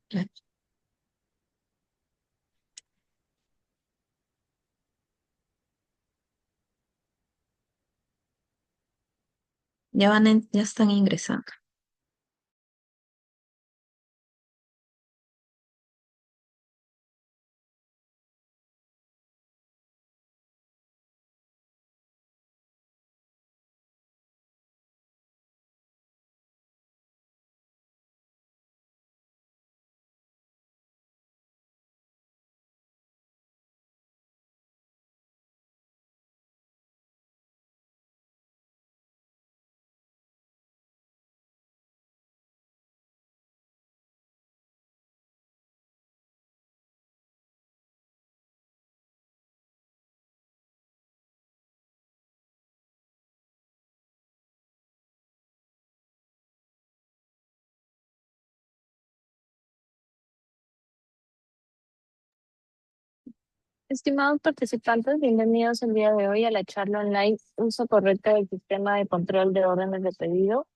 Claro. Ya están ingresando. Estimados participantes, bienvenidos el día de hoy a la charla online Uso correcto del sistema de control de órdenes de pedido.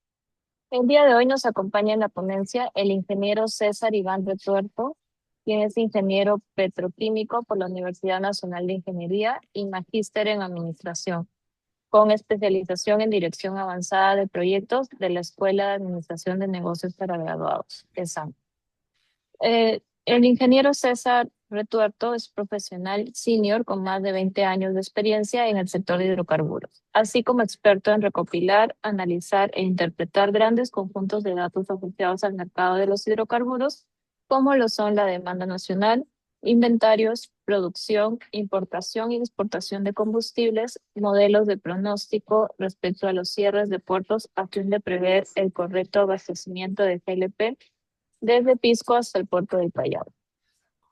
El día de hoy nos acompaña en la ponencia el ingeniero César Iván Retuerto, quien es ingeniero petroquímico por la Universidad Nacional de Ingeniería y magíster en administración, con especialización en dirección avanzada de proyectos de la Escuela de Administración de Negocios para Graduados, ESAM. El ingeniero César Retuerto es profesional senior con más de 20 años de experiencia en el sector de hidrocarburos, así como experto en recopilar, analizar e interpretar grandes conjuntos de datos asociados al mercado de los hidrocarburos, como lo son la demanda nacional, inventarios, producción, importación y exportación de combustibles, modelos de pronóstico respecto a los cierres de puertos a fin de prever el correcto abastecimiento de GLP desde Pisco hasta el puerto del Callao,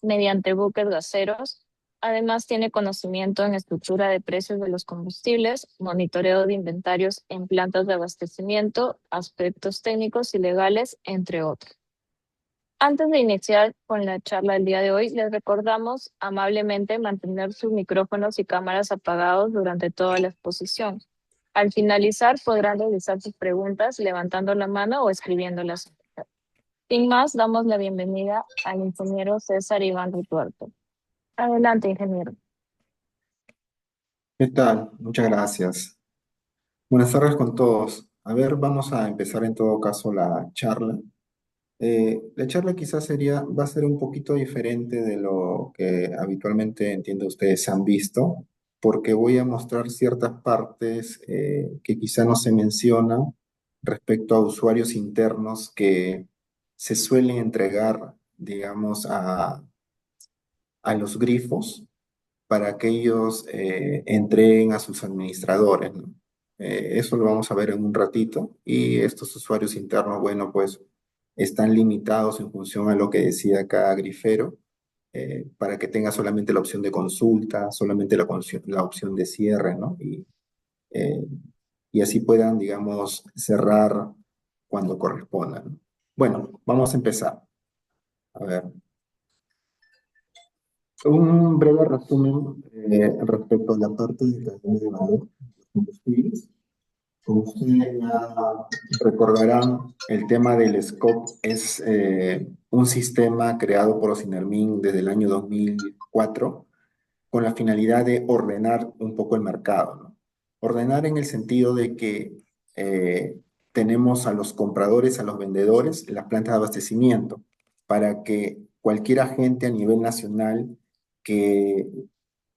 mediante buques gaseros. Además, tiene conocimiento en estructura de precios de los combustibles, monitoreo de inventarios en plantas de abastecimiento, aspectos técnicos y legales, entre otros. Antes de iniciar con la charla del día de hoy, les recordamos amablemente mantener sus micrófonos y cámaras apagados durante toda la exposición. Al finalizar, podrán realizar sus preguntas levantando la mano o escribiéndolas. Sin más, damos la bienvenida al ingeniero César Iván Rituerto. Adelante, ingeniero. ¿Qué tal? Muchas gracias. Buenas tardes con todos. A ver, vamos a empezar en todo caso la charla. La charla quizás va a ser un poquito diferente de lo que habitualmente entiendo ustedes han visto, porque voy a mostrar ciertas partes que quizá no se mencionan respecto a usuarios internos que se suelen entregar, digamos, a los grifos para que ellos entreguen a sus administradores, ¿no? Eso lo vamos a ver en un ratito. Y estos usuarios internos, bueno, pues están limitados en función a lo que decía cada grifero, para que tenga solamente la opción de consulta, solamente la opción de cierre, ¿no? Eh, y así puedan, digamos, cerrar cuando corresponda, ¿no? Bueno, vamos a empezar. A ver. Un breve resumen respecto a la parte de cadena de valor de los combustibles. Como ustedes ya recordarán, el tema del SCOP es un sistema creado por Osinermin desde el año 2004 con la finalidad de ordenar un poco el mercado, ¿no? Ordenar en el sentido de que eh, tenemos a los compradores, a los vendedores, las plantas de abastecimiento, para que cualquier agente a nivel nacional que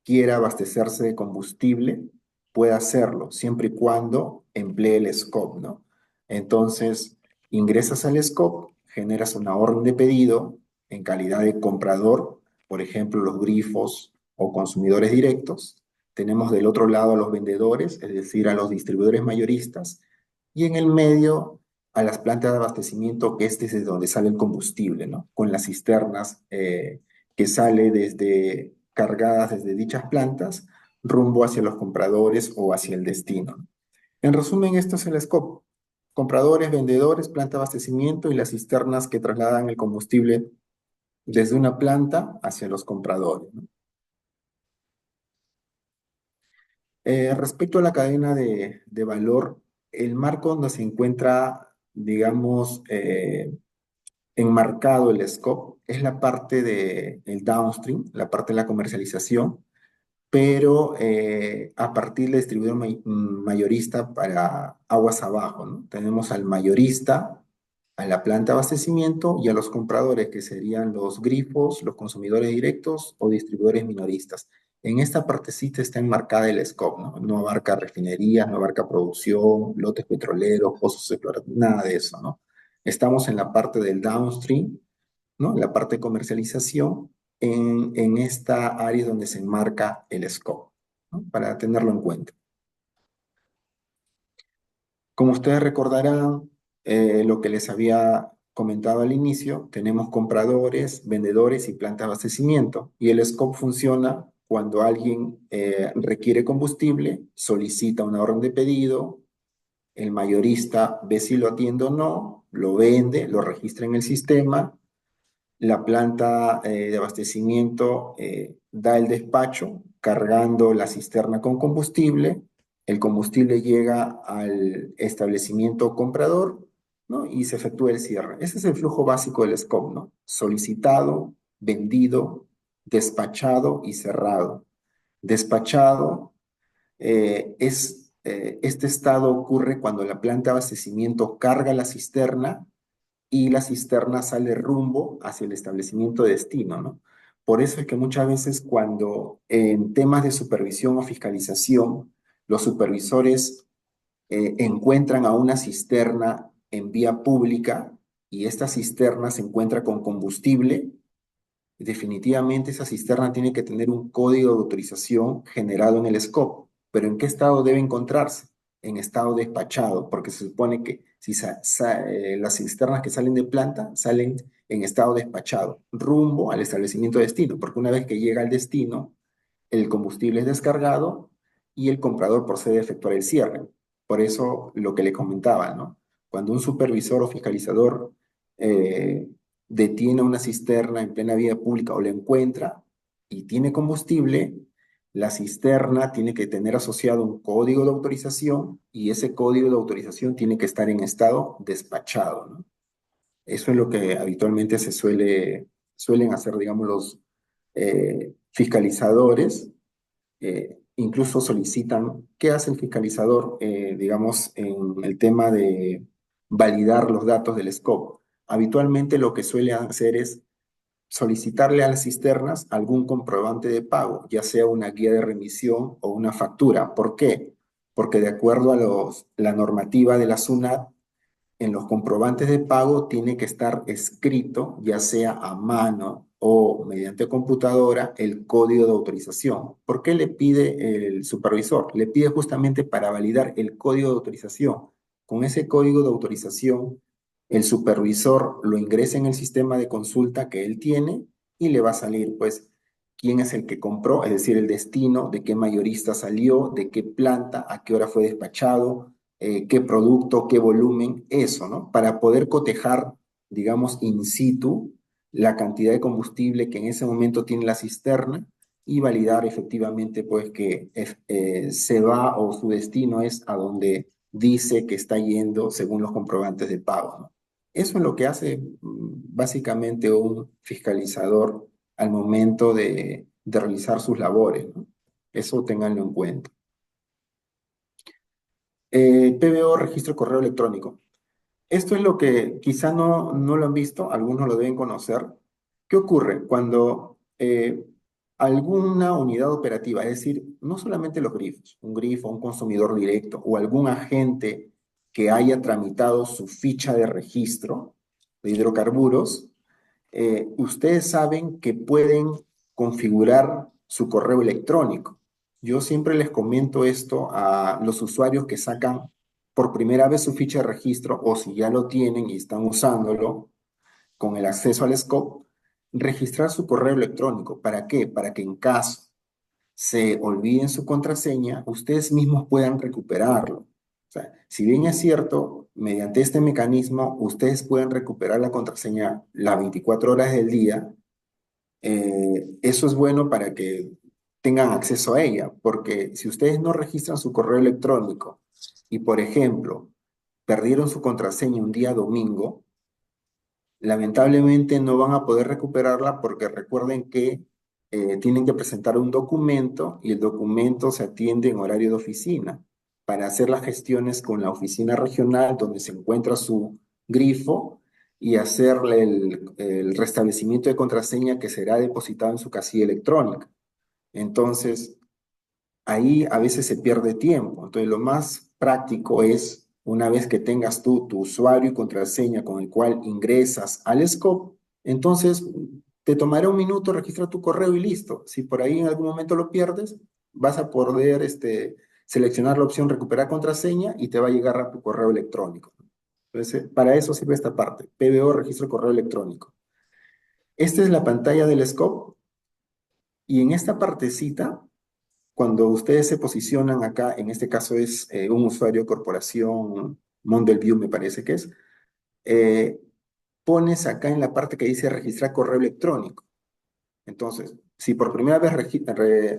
quiera abastecerse de combustible pueda hacerlo, siempre y cuando emplee el SCOP, ¿no? Entonces, ingresas al SCOP, generas una orden de pedido en calidad de comprador, por ejemplo, los grifos o consumidores directos. Tenemos del otro lado a los vendedores, es decir, a los distribuidores mayoristas, y en el medio a las plantas de abastecimiento, que este es de donde sale el combustible, ¿no? Con las cisternas que sale desde cargadas desde dichas plantas rumbo hacia los compradores o hacia el destino. En resumen, esto es el scope. Compradores, vendedores, planta de abastecimiento y las cisternas que trasladan el combustible desde una planta hacia los compradores, ¿no? Respecto a la cadena de valor, el marco donde se encuentra, digamos, enmarcado el scope es la parte del downstream, la parte de la comercialización, pero a partir del distribuidor mayorista para aguas abajo, ¿no? Tenemos al mayorista, a la planta de abastecimiento y a los compradores, que serían los grifos, los consumidores directos o distribuidores minoristas. En esta partecita está enmarcada el scope, ¿no? No abarca refinerías, no abarca producción, lotes petroleros, pozos de exploración, nada de eso, ¿no? Estamos en la parte del downstream, ¿no? La parte de comercialización en esta área donde se enmarca el scope, ¿no? Para tenerlo en cuenta. Como ustedes recordarán, lo que les había comentado al inicio, tenemos compradores, vendedores y planta de abastecimiento. Y el scope funciona cuando alguien requiere combustible, solicita una orden de pedido, el mayorista ve si lo atiende o no, lo vende, lo registra en el sistema. La planta de abastecimiento da el despacho cargando la cisterna con combustible. El combustible llega al establecimiento comprador, ¿no? Y se efectúa el cierre. Ese es el flujo básico del SCOP, ¿no? Solicitado, vendido, despachado y cerrado. Despachado este estado ocurre cuando la planta de abastecimiento carga la cisterna y la cisterna sale rumbo hacia el establecimiento de destino, ¿no? Por eso es que muchas veces cuando en temas de supervisión o fiscalización, los supervisores encuentran a una cisterna en vía pública y esta cisterna se encuentra con combustible, definitivamente esa cisterna tiene que tener un código de autorización generado en el SCOP. Pero ¿en qué estado debe encontrarse? En estado despachado, porque se supone que si las cisternas que salen de planta salen en estado despachado, rumbo al establecimiento de destino, porque una vez que llega al destino, el combustible es descargado y el comprador procede a efectuar el cierre. Por eso lo que le comentaba, ¿no? Cuando un supervisor o fiscalizador eh, detiene una cisterna en plena vía pública o la encuentra y tiene combustible, la cisterna tiene que tener asociado un código de autorización y ese código de autorización tiene que estar en estado despachado, ¿no? Eso es lo que habitualmente suelen hacer, digamos, los fiscalizadores. Incluso solicitan, ¿qué hace el fiscalizador, digamos, en el tema de validar los datos del scope? Habitualmente lo que suele hacer es solicitarle a las cisternas algún comprobante de pago, ya sea una guía de remisión o una factura. ¿Por qué? Porque de acuerdo a la normativa de la SUNAT, en los comprobantes de pago tiene que estar escrito, ya sea a mano o mediante computadora, el código de autorización. ¿Por qué le pide el supervisor? Le pide justamente para validar el código de autorización. Con ese código de autorización, el supervisor lo ingresa en el sistema de consulta que él tiene y le va a salir, pues, quién es el que compró, es decir, el destino, de qué mayorista salió, de qué planta, a qué hora fue despachado, qué producto, qué volumen, eso, ¿no? Para poder cotejar, digamos, in situ la cantidad de combustible que en ese momento tiene la cisterna y validar efectivamente, pues, que se va o su destino es a donde dice que está yendo según los comprobantes de pago, ¿no? Eso es lo que hace básicamente un fiscalizador al momento de realizar sus labores, ¿no? Eso tenganlo en cuenta. PBO, registro de correo electrónico. Esto es lo que quizá no lo han visto, algunos lo deben conocer. ¿Qué ocurre cuando alguna unidad operativa, es decir, no solamente los grifos, un grifo, un consumidor directo o algún agente que haya tramitado su ficha de registro de hidrocarburos, ustedes saben que pueden configurar su correo electrónico? Yo siempre les comento esto a los usuarios que sacan por primera vez su ficha de registro o si ya lo tienen y están usándolo con el acceso al SCOP, registrar su correo electrónico. ¿Para qué? Para que en caso se olviden su contraseña, ustedes mismos puedan recuperarlo. O sea, si bien es cierto, mediante este mecanismo, ustedes pueden recuperar la contraseña las 24 horas del día. Eso es bueno para que tengan acceso a ella, porque si ustedes no registran su correo electrónico y, por ejemplo, perdieron su contraseña un día domingo, lamentablemente no van a poder recuperarla porque recuerden que tienen que presentar un documento y el documento se atiende en horario de oficina para hacer las gestiones con la oficina regional donde se encuentra su grifo y hacerle el restablecimiento de contraseña que será depositado en su casilla electrónica. Entonces, ahí a veces se pierde tiempo. Entonces, lo más práctico es, una vez que tengas tú tu usuario y contraseña con el cual ingresas al Scope, entonces te tomará un minuto registrar tu correo y listo. Si por ahí en algún momento lo pierdes, vas a poder seleccionar la opción recuperar contraseña y te va a llegar a tu correo electrónico. Entonces, para eso sirve esta parte, PBO, registro de correo electrónico. Esta es la pantalla del Scope y en esta partecita cuando ustedes se posicionan acá, en este caso es un usuario corporación Mondelview, me parece que es, eh, pones acá en la parte que dice registrar correo electrónico. Entonces, si por primera vez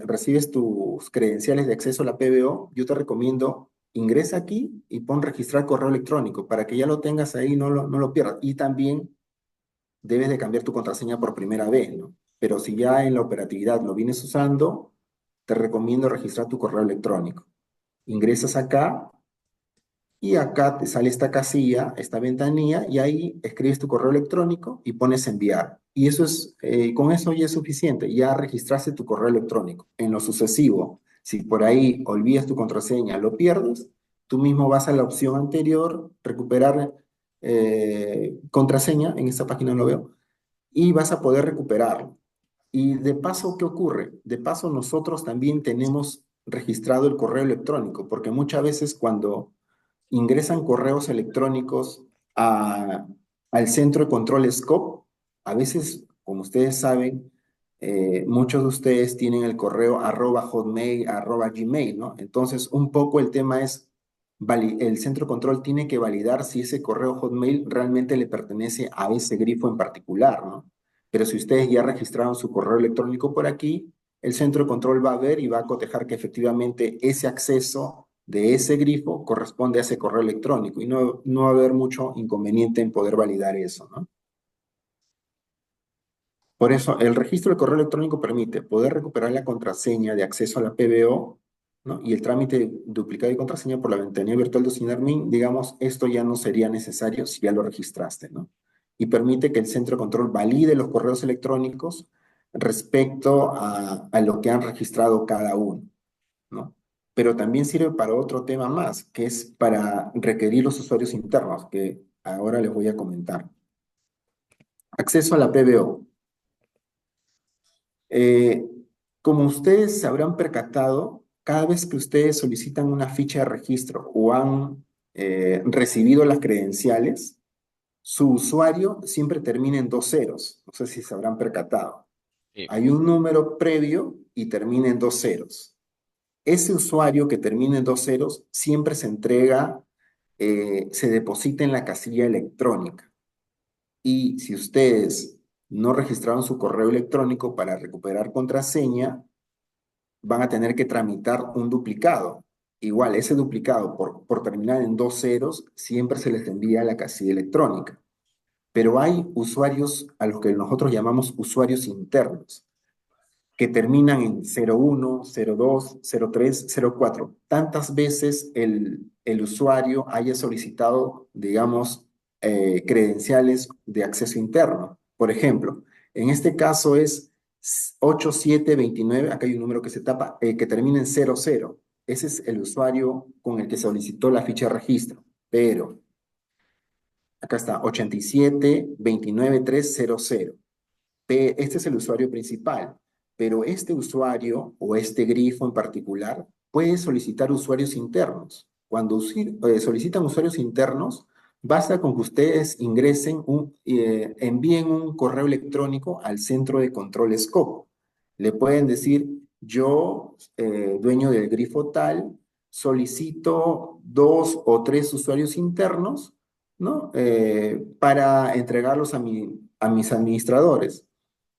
recibes tus credenciales de acceso a la PBO, yo te recomiendo ingresa aquí y pon registrar correo electrónico para que ya lo tengas ahí, no lo pierdas. Y también debes de cambiar tu contraseña por primera vez, ¿no? Pero si ya en la operatividad lo vienes usando, te recomiendo registrar tu correo electrónico. Ingresas acá y acá te sale esta casilla, esta ventanilla, y ahí escribes tu correo electrónico y pones enviar. Y eso es, con eso ya es suficiente, ya registraste tu correo electrónico. En lo sucesivo, si por ahí olvidas tu contraseña, lo pierdes, tú mismo vas a la opción anterior, recuperar contraseña, en esta página lo veo, y vas a poder recuperarlo. Y de paso, ¿qué ocurre? De paso, nosotros también tenemos registrado el correo electrónico, porque muchas veces cuando ingresan correos electrónicos a- al centro de control SCOP, a veces, como ustedes saben, muchos de ustedes tienen el correo @hotmail, @gmail, ¿no? Entonces, un poco el tema es, el centro de control tiene que validar si ese correo Hotmail realmente le pertenece a ese grifo en particular, ¿no? Pero si ustedes ya registraron su correo electrónico por aquí, el centro de control va a ver y va a cotejar que efectivamente ese acceso de ese grifo corresponde a ese correo electrónico y no va a haber mucho inconveniente en poder validar eso, ¿no? Por eso, el registro del correo electrónico permite poder recuperar la contraseña de acceso a la PBO, ¿no? Y el trámite de duplicado de contraseña por la ventanilla virtual de Sinarmin, digamos, esto ya no sería necesario si ya lo registraste, ¿no? Y permite que el centro de control valide los correos electrónicos respecto a lo que han registrado cada uno, ¿no? Pero también sirve para otro tema más, que es para requerir los usuarios internos, que ahora les voy a comentar. Acceso a la PBO. Eh, Como ustedes se habrán percatado, cada vez que ustedes solicitan una ficha de registro o han recibido las credenciales, su usuario siempre termina en dos ceros. No sé si se habrán percatado. Sí. Hay un número previo y termina en dos ceros. Ese usuario que termina en dos ceros siempre se entrega, se deposita en la casilla electrónica. Y si ustedes no registraron su correo electrónico para recuperar contraseña, van a tener que tramitar un duplicado. Igual, ese duplicado por terminar en dos ceros, siempre se les envía a la casilla electrónica. Pero hay usuarios a los que nosotros llamamos usuarios internos, que terminan en 01, 02, 03, 04. Tantas veces el usuario haya solicitado, digamos, credenciales de acceso interno. Por ejemplo, en este caso es 8729, acá hay un número que se tapa, que termina en 00. Ese es el usuario con el que solicitó la ficha de registro. Pero acá está 8729 300. Este es el usuario principal, pero este usuario o este grifo en particular puede solicitar usuarios internos. Cuando solicitan usuarios internos, basta con que ustedes envíen un correo electrónico al centro de control SCOP. Le pueden decir, yo, dueño del grifo tal, solicito dos o tres usuarios internos, ¿no? Para entregarlos a mis administradores.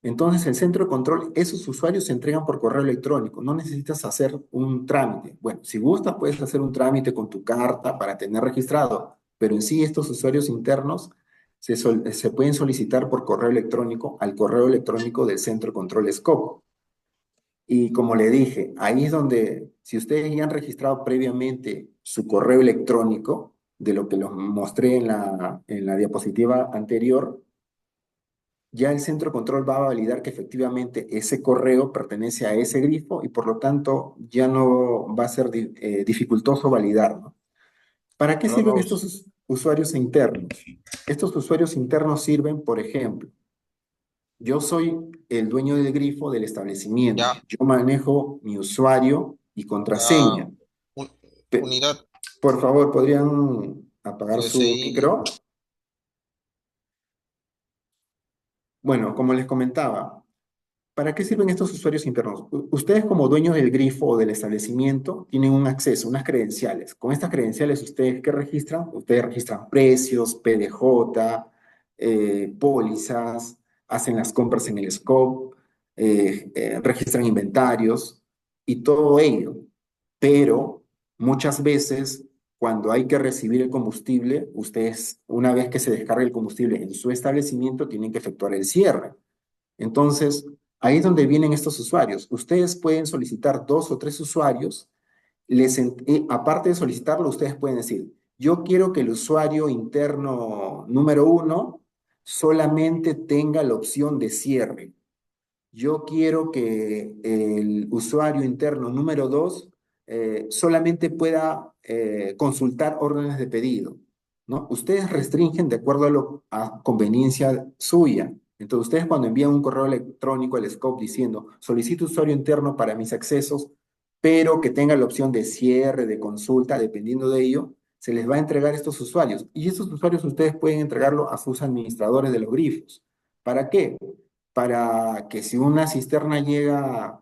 Entonces, el centro de control, esos usuarios se entregan por correo electrónico, no necesitas hacer un trámite. Bueno, si gustas, puedes hacer un trámite con tu carta para tener registrado, pero en sí estos usuarios internos se pueden solicitar por correo electrónico al correo electrónico del Centro de Control SCOP. Y como le dije, ahí es donde, si ustedes ya han registrado previamente su correo electrónico, de lo que los mostré en la diapositiva anterior, ya el centro de control va a validar que efectivamente ese correo pertenece a ese grifo y por lo tanto ya no va a ser dificultoso validar, ¿no? ¿Para qué No, sirven no, estos usuarios internos? Estos usuarios internos sirven, por ejemplo, yo soy el dueño del grifo del establecimiento. ya, Yo manejo mi usuario y ah, contraseña. un- Pe- unidad por favor, ¿podrían apagar su GSI. micro? Bueno, como les comentaba, ¿para qué sirven estos usuarios internos? Ustedes como dueños del grifo o del establecimiento tienen un acceso, unas credenciales. Con estas credenciales, ¿ustedes qué registran? Ustedes registran precios, PDJ, pólizas, hacen las compras en el scope, registran inventarios y todo ello. Pero muchas veces, cuando hay que recibir el combustible, ustedes, una vez que se descarga el combustible en su establecimiento, tienen que efectuar el cierre. Entonces, ahí es donde vienen estos usuarios. Ustedes pueden solicitar 2 o 3 usuarios. Aparte de solicitarlo, ustedes pueden decir, yo quiero que el usuario interno número 1 solamente tenga la opción de cierre. Yo quiero que el usuario interno número 2 solamente pueda consultar órdenes de pedido, ¿no? Ustedes restringen de acuerdo a conveniencia suya. Entonces, ustedes cuando envían un correo electrónico al SCOP diciendo, solicito usuario interno para mis accesos, pero que tenga la opción de cierre, de consulta, dependiendo de ello, se les va a entregar estos usuarios. Y estos usuarios ustedes pueden entregarlo a sus administradores de los grifos. ¿Para qué? Para que si una cisterna llega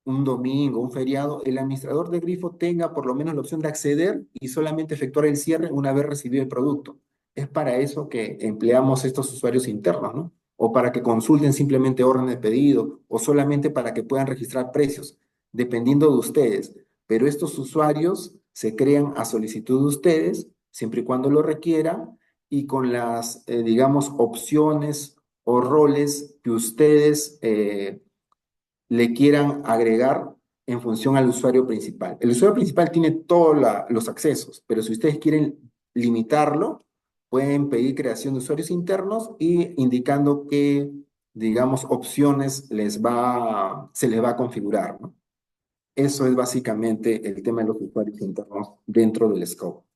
un domingo, un feriado, el administrador de grifo tenga por lo menos la opción de acceder y solamente efectuar el cierre una vez recibido el producto. Es para eso que empleamos estos usuarios internos, ¿no? O para que consulten simplemente órdenes de pedido, o solamente para que puedan registrar precios, dependiendo de ustedes. Pero estos usuarios se crean a solicitud de ustedes, siempre y cuando lo requieran, y con las, digamos, opciones o roles que ustedes le quieran agregar en función al usuario principal. El usuario principal tiene todos los accesos, pero si ustedes quieren limitarlo, pueden pedir creación de usuarios internos y indicando qué, digamos, opciones se les va a configurar, ¿no? Eso es básicamente el tema de los usuarios internos dentro del scope.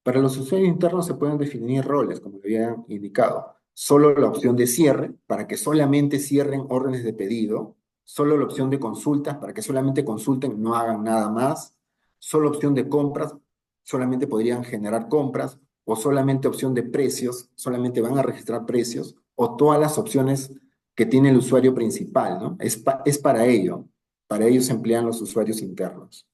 Para los usuarios internos se pueden definir roles, como le había indicado. Solo la opción de cierre, para que solamente cierren órdenes de pedido. Solo la opción de consultas, para que solamente consulten, no hagan nada más. Solo opción de compras, solamente podrían generar compras. O solamente opción de precios, solamente van a registrar precios. O todas las opciones que tiene el usuario principal, ¿no? Es para ello. Para ello se emplean los usuarios internos.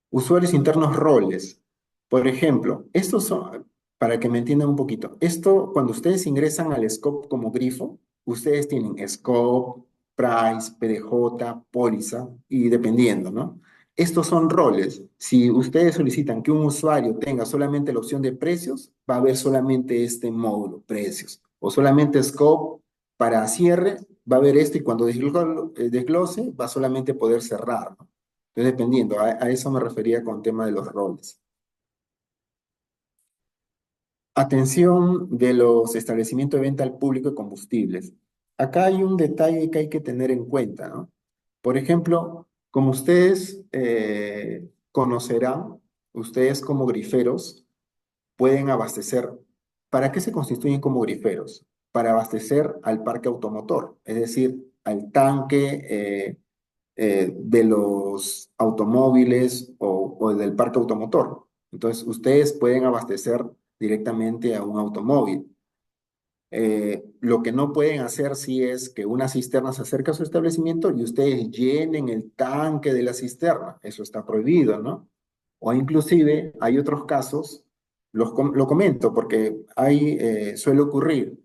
Usuarios internos roles. Por ejemplo, estos son, para que me entiendan un poquito, esto cuando ustedes ingresan al scope como grifo, ustedes tienen scope, price, PDJ, póliza y dependiendo, ¿no? Estos son roles. Si ustedes solicitan que un usuario tenga solamente la opción de precios, va a haber solamente este módulo, precios. O solamente scope para cierre, va a haber este y cuando desglose va a solamente poder cerrar, ¿no? Entonces, dependiendo, a eso me refería con tema de los roles. Atención de los establecimientos de venta al público de combustibles. Acá hay un detalle que hay que tener en cuenta, ¿no? Por ejemplo, como ustedes conocerán, ustedes como griferos pueden abastecer. ¿Para qué se constituyen como griferos? Para abastecer al parque automotor, es decir, al tanque, de los automóviles o del parque automotor. Entonces, ustedes pueden abastecer directamente a un automóvil. Lo que no pueden hacer sí es que una cisterna se acerque a su establecimiento y ustedes llenen el tanque de la cisterna. Eso está prohibido, ¿no? O inclusive hay otros casos, lo comento porque suele ocurrir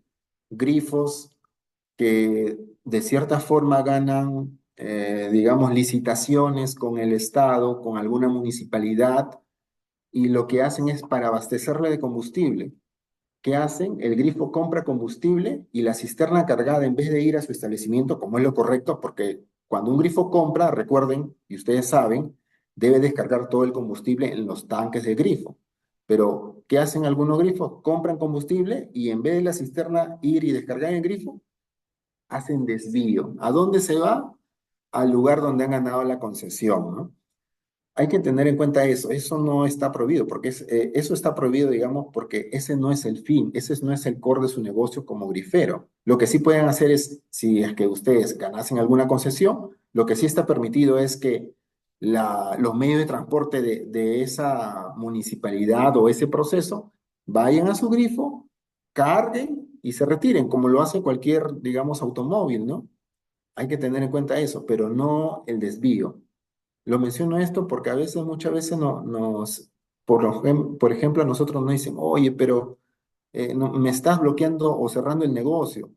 grifos que de cierta forma ganan, digamos, licitaciones con el Estado, con alguna municipalidad, y lo que hacen es para abastecerle de combustible. ¿Qué hacen? El grifo compra combustible y la cisterna cargada, en vez de ir a su establecimiento, como es lo correcto, porque cuando un grifo compra, recuerden, y ustedes saben, debe descargar todo el combustible en los tanques del grifo. Pero, ¿qué hacen algunos grifos? Compran combustible y en vez de la cisterna ir y descargar en el grifo, hacen desvío. ¿A dónde se va? Al lugar donde han ganado la concesión, ¿no? Hay que tener en cuenta eso no está prohibido, porque eso está prohibido, digamos, porque ese no es el fin, ese no es el core de su negocio como grifero. Lo que sí pueden hacer es, si es que ustedes ganasen alguna concesión, lo que sí está permitido es que los medios de transporte de esa municipalidad o ese proceso vayan a su grifo, carguen y se retiren, como lo hace cualquier, digamos, automóvil, ¿no? Hay que tener en cuenta eso, pero no el desvío. Lo menciono esto porque a veces, muchas veces por ejemplo, a nosotros nos dicen, oye, pero me estás bloqueando o cerrando el negocio.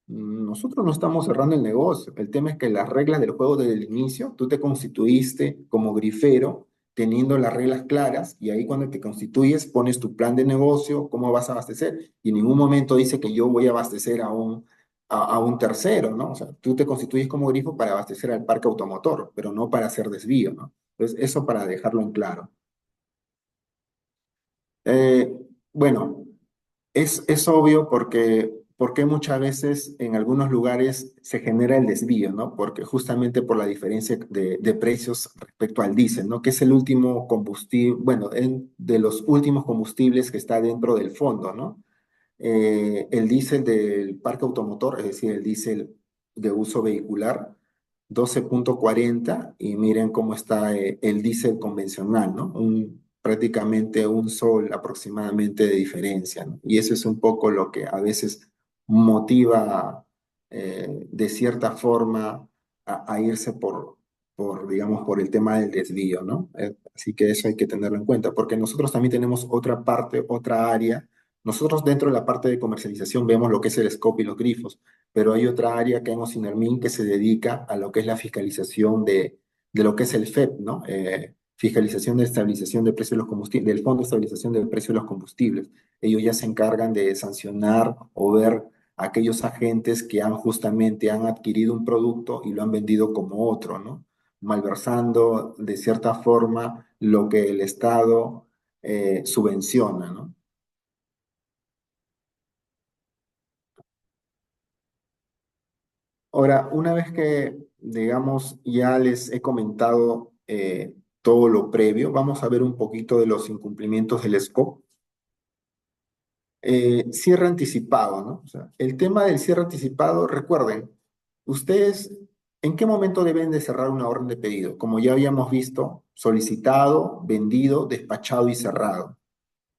Nosotros no estamos cerrando el negocio. El tema es que las reglas del juego desde el inicio, tú te constituiste como grifero teniendo las reglas claras y ahí cuando te constituyes pones tu plan de negocio, cómo vas a abastecer y en ningún momento dice que yo voy a abastecer a un tercero, ¿no? O sea, tú te constituyes como grifo para abastecer al parque automotor, pero no para hacer desvío, ¿no? Entonces, eso para dejarlo en claro. Eh, bueno, es obvio porque muchas veces en algunos lugares se genera el desvío, ¿no? Porque justamente por la diferencia de precios respecto al diésel, ¿no? Que es el último combustible, bueno, de los últimos combustibles que está dentro del fondo, ¿no? El diésel del parque automotor, es decir, el diésel de uso vehicular, 12,40 y miren cómo está el diésel convencional, ¿no? Prácticamente un sol aproximadamente de diferencia, ¿no? Y eso es un poco lo que a veces motiva de cierta forma a irse digamos, por el tema del desvío, ¿no? Así que eso hay que tenerlo en cuenta, porque nosotros también tenemos otra parte, otra área. Nosotros dentro de la parte de comercialización vemos lo que es el scope y los grifos, pero hay otra área que en Ocinermin que se dedica a lo que es la fiscalización de lo que es el FEP, ¿no? Fiscalización de estabilización de precios de los combustibles, del Fondo de Estabilización del Precio de los Combustibles. Ellos ya se encargan de sancionar o ver a aquellos agentes que han adquirido un producto y lo han vendido como otro, ¿no? Malversando de cierta forma lo que el Estado subvenciona, ¿no? Ahora, una vez que, digamos, ya les he comentado todo lo previo, vamos a ver un poquito de los incumplimientos del SCOP. Cierre anticipado, ¿no? O sea, el tema del cierre anticipado, recuerden, ustedes, ¿en qué momento deben de cerrar una orden de pedido? Como ya habíamos visto, solicitado, vendido, despachado y cerrado.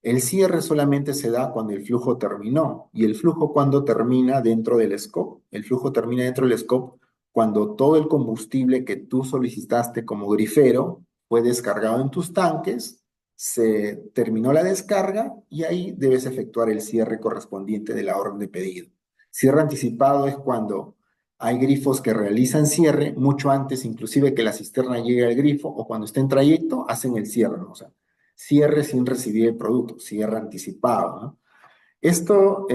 El cierre solamente se da cuando el flujo terminó. ¿Y el flujo cuando termina dentro del scope? El flujo termina dentro del scope cuando todo el combustible que tú solicitaste como grifero fue descargado en tus tanques, se terminó la descarga y ahí debes efectuar el cierre correspondiente de la orden de pedido. Cierre anticipado es cuando hay grifos que realizan cierre mucho antes, inclusive que la cisterna llegue al grifo o cuando esté en trayecto, hacen el cierre, ¿no? O sea, cierre sin recibir el producto, cierre anticipado, ¿no? Esto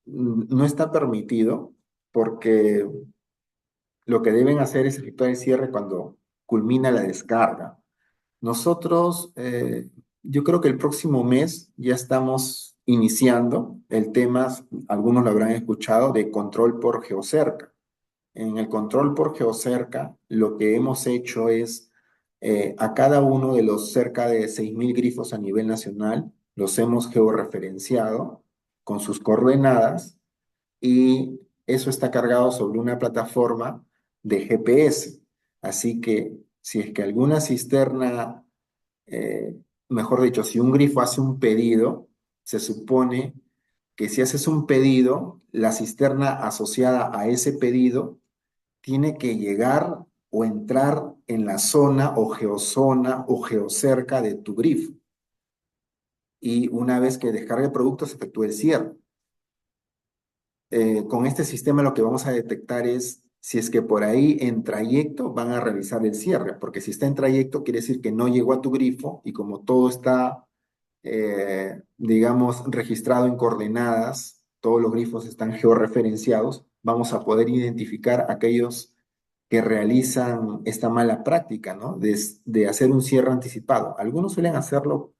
no está permitido porque lo que deben hacer es efectuar el cierre cuando culmina la descarga. Nosotros, yo creo que el próximo mes ya estamos iniciando el tema, algunos lo habrán escuchado, de control por geocerca. En el control por geocerca, lo que hemos hecho es a cada uno de los cerca de 6.000 grifos a nivel nacional, los hemos georreferenciado con sus coordenadas y eso está cargado sobre una plataforma de GPS. Así que si es que alguna cisterna, eh, mejor dicho, si un grifo hace un pedido, se supone que si haces un pedido, la cisterna asociada a ese pedido tiene que llegar o entrar en la zona o geocerca de tu grifo. Y una vez que descargue el producto, se efectúa el cierre. Con este sistema lo que vamos a detectar es si es que por ahí en trayecto van a revisar el cierre, porque si está en trayecto quiere decir que no llegó a tu grifo y como todo está, digamos, registrado en coordenadas, todos los grifos están georreferenciados, vamos a poder identificar aquellos que realizan esta mala práctica, ¿no? De hacer un cierre anticipado. Algunos suelen hacerlo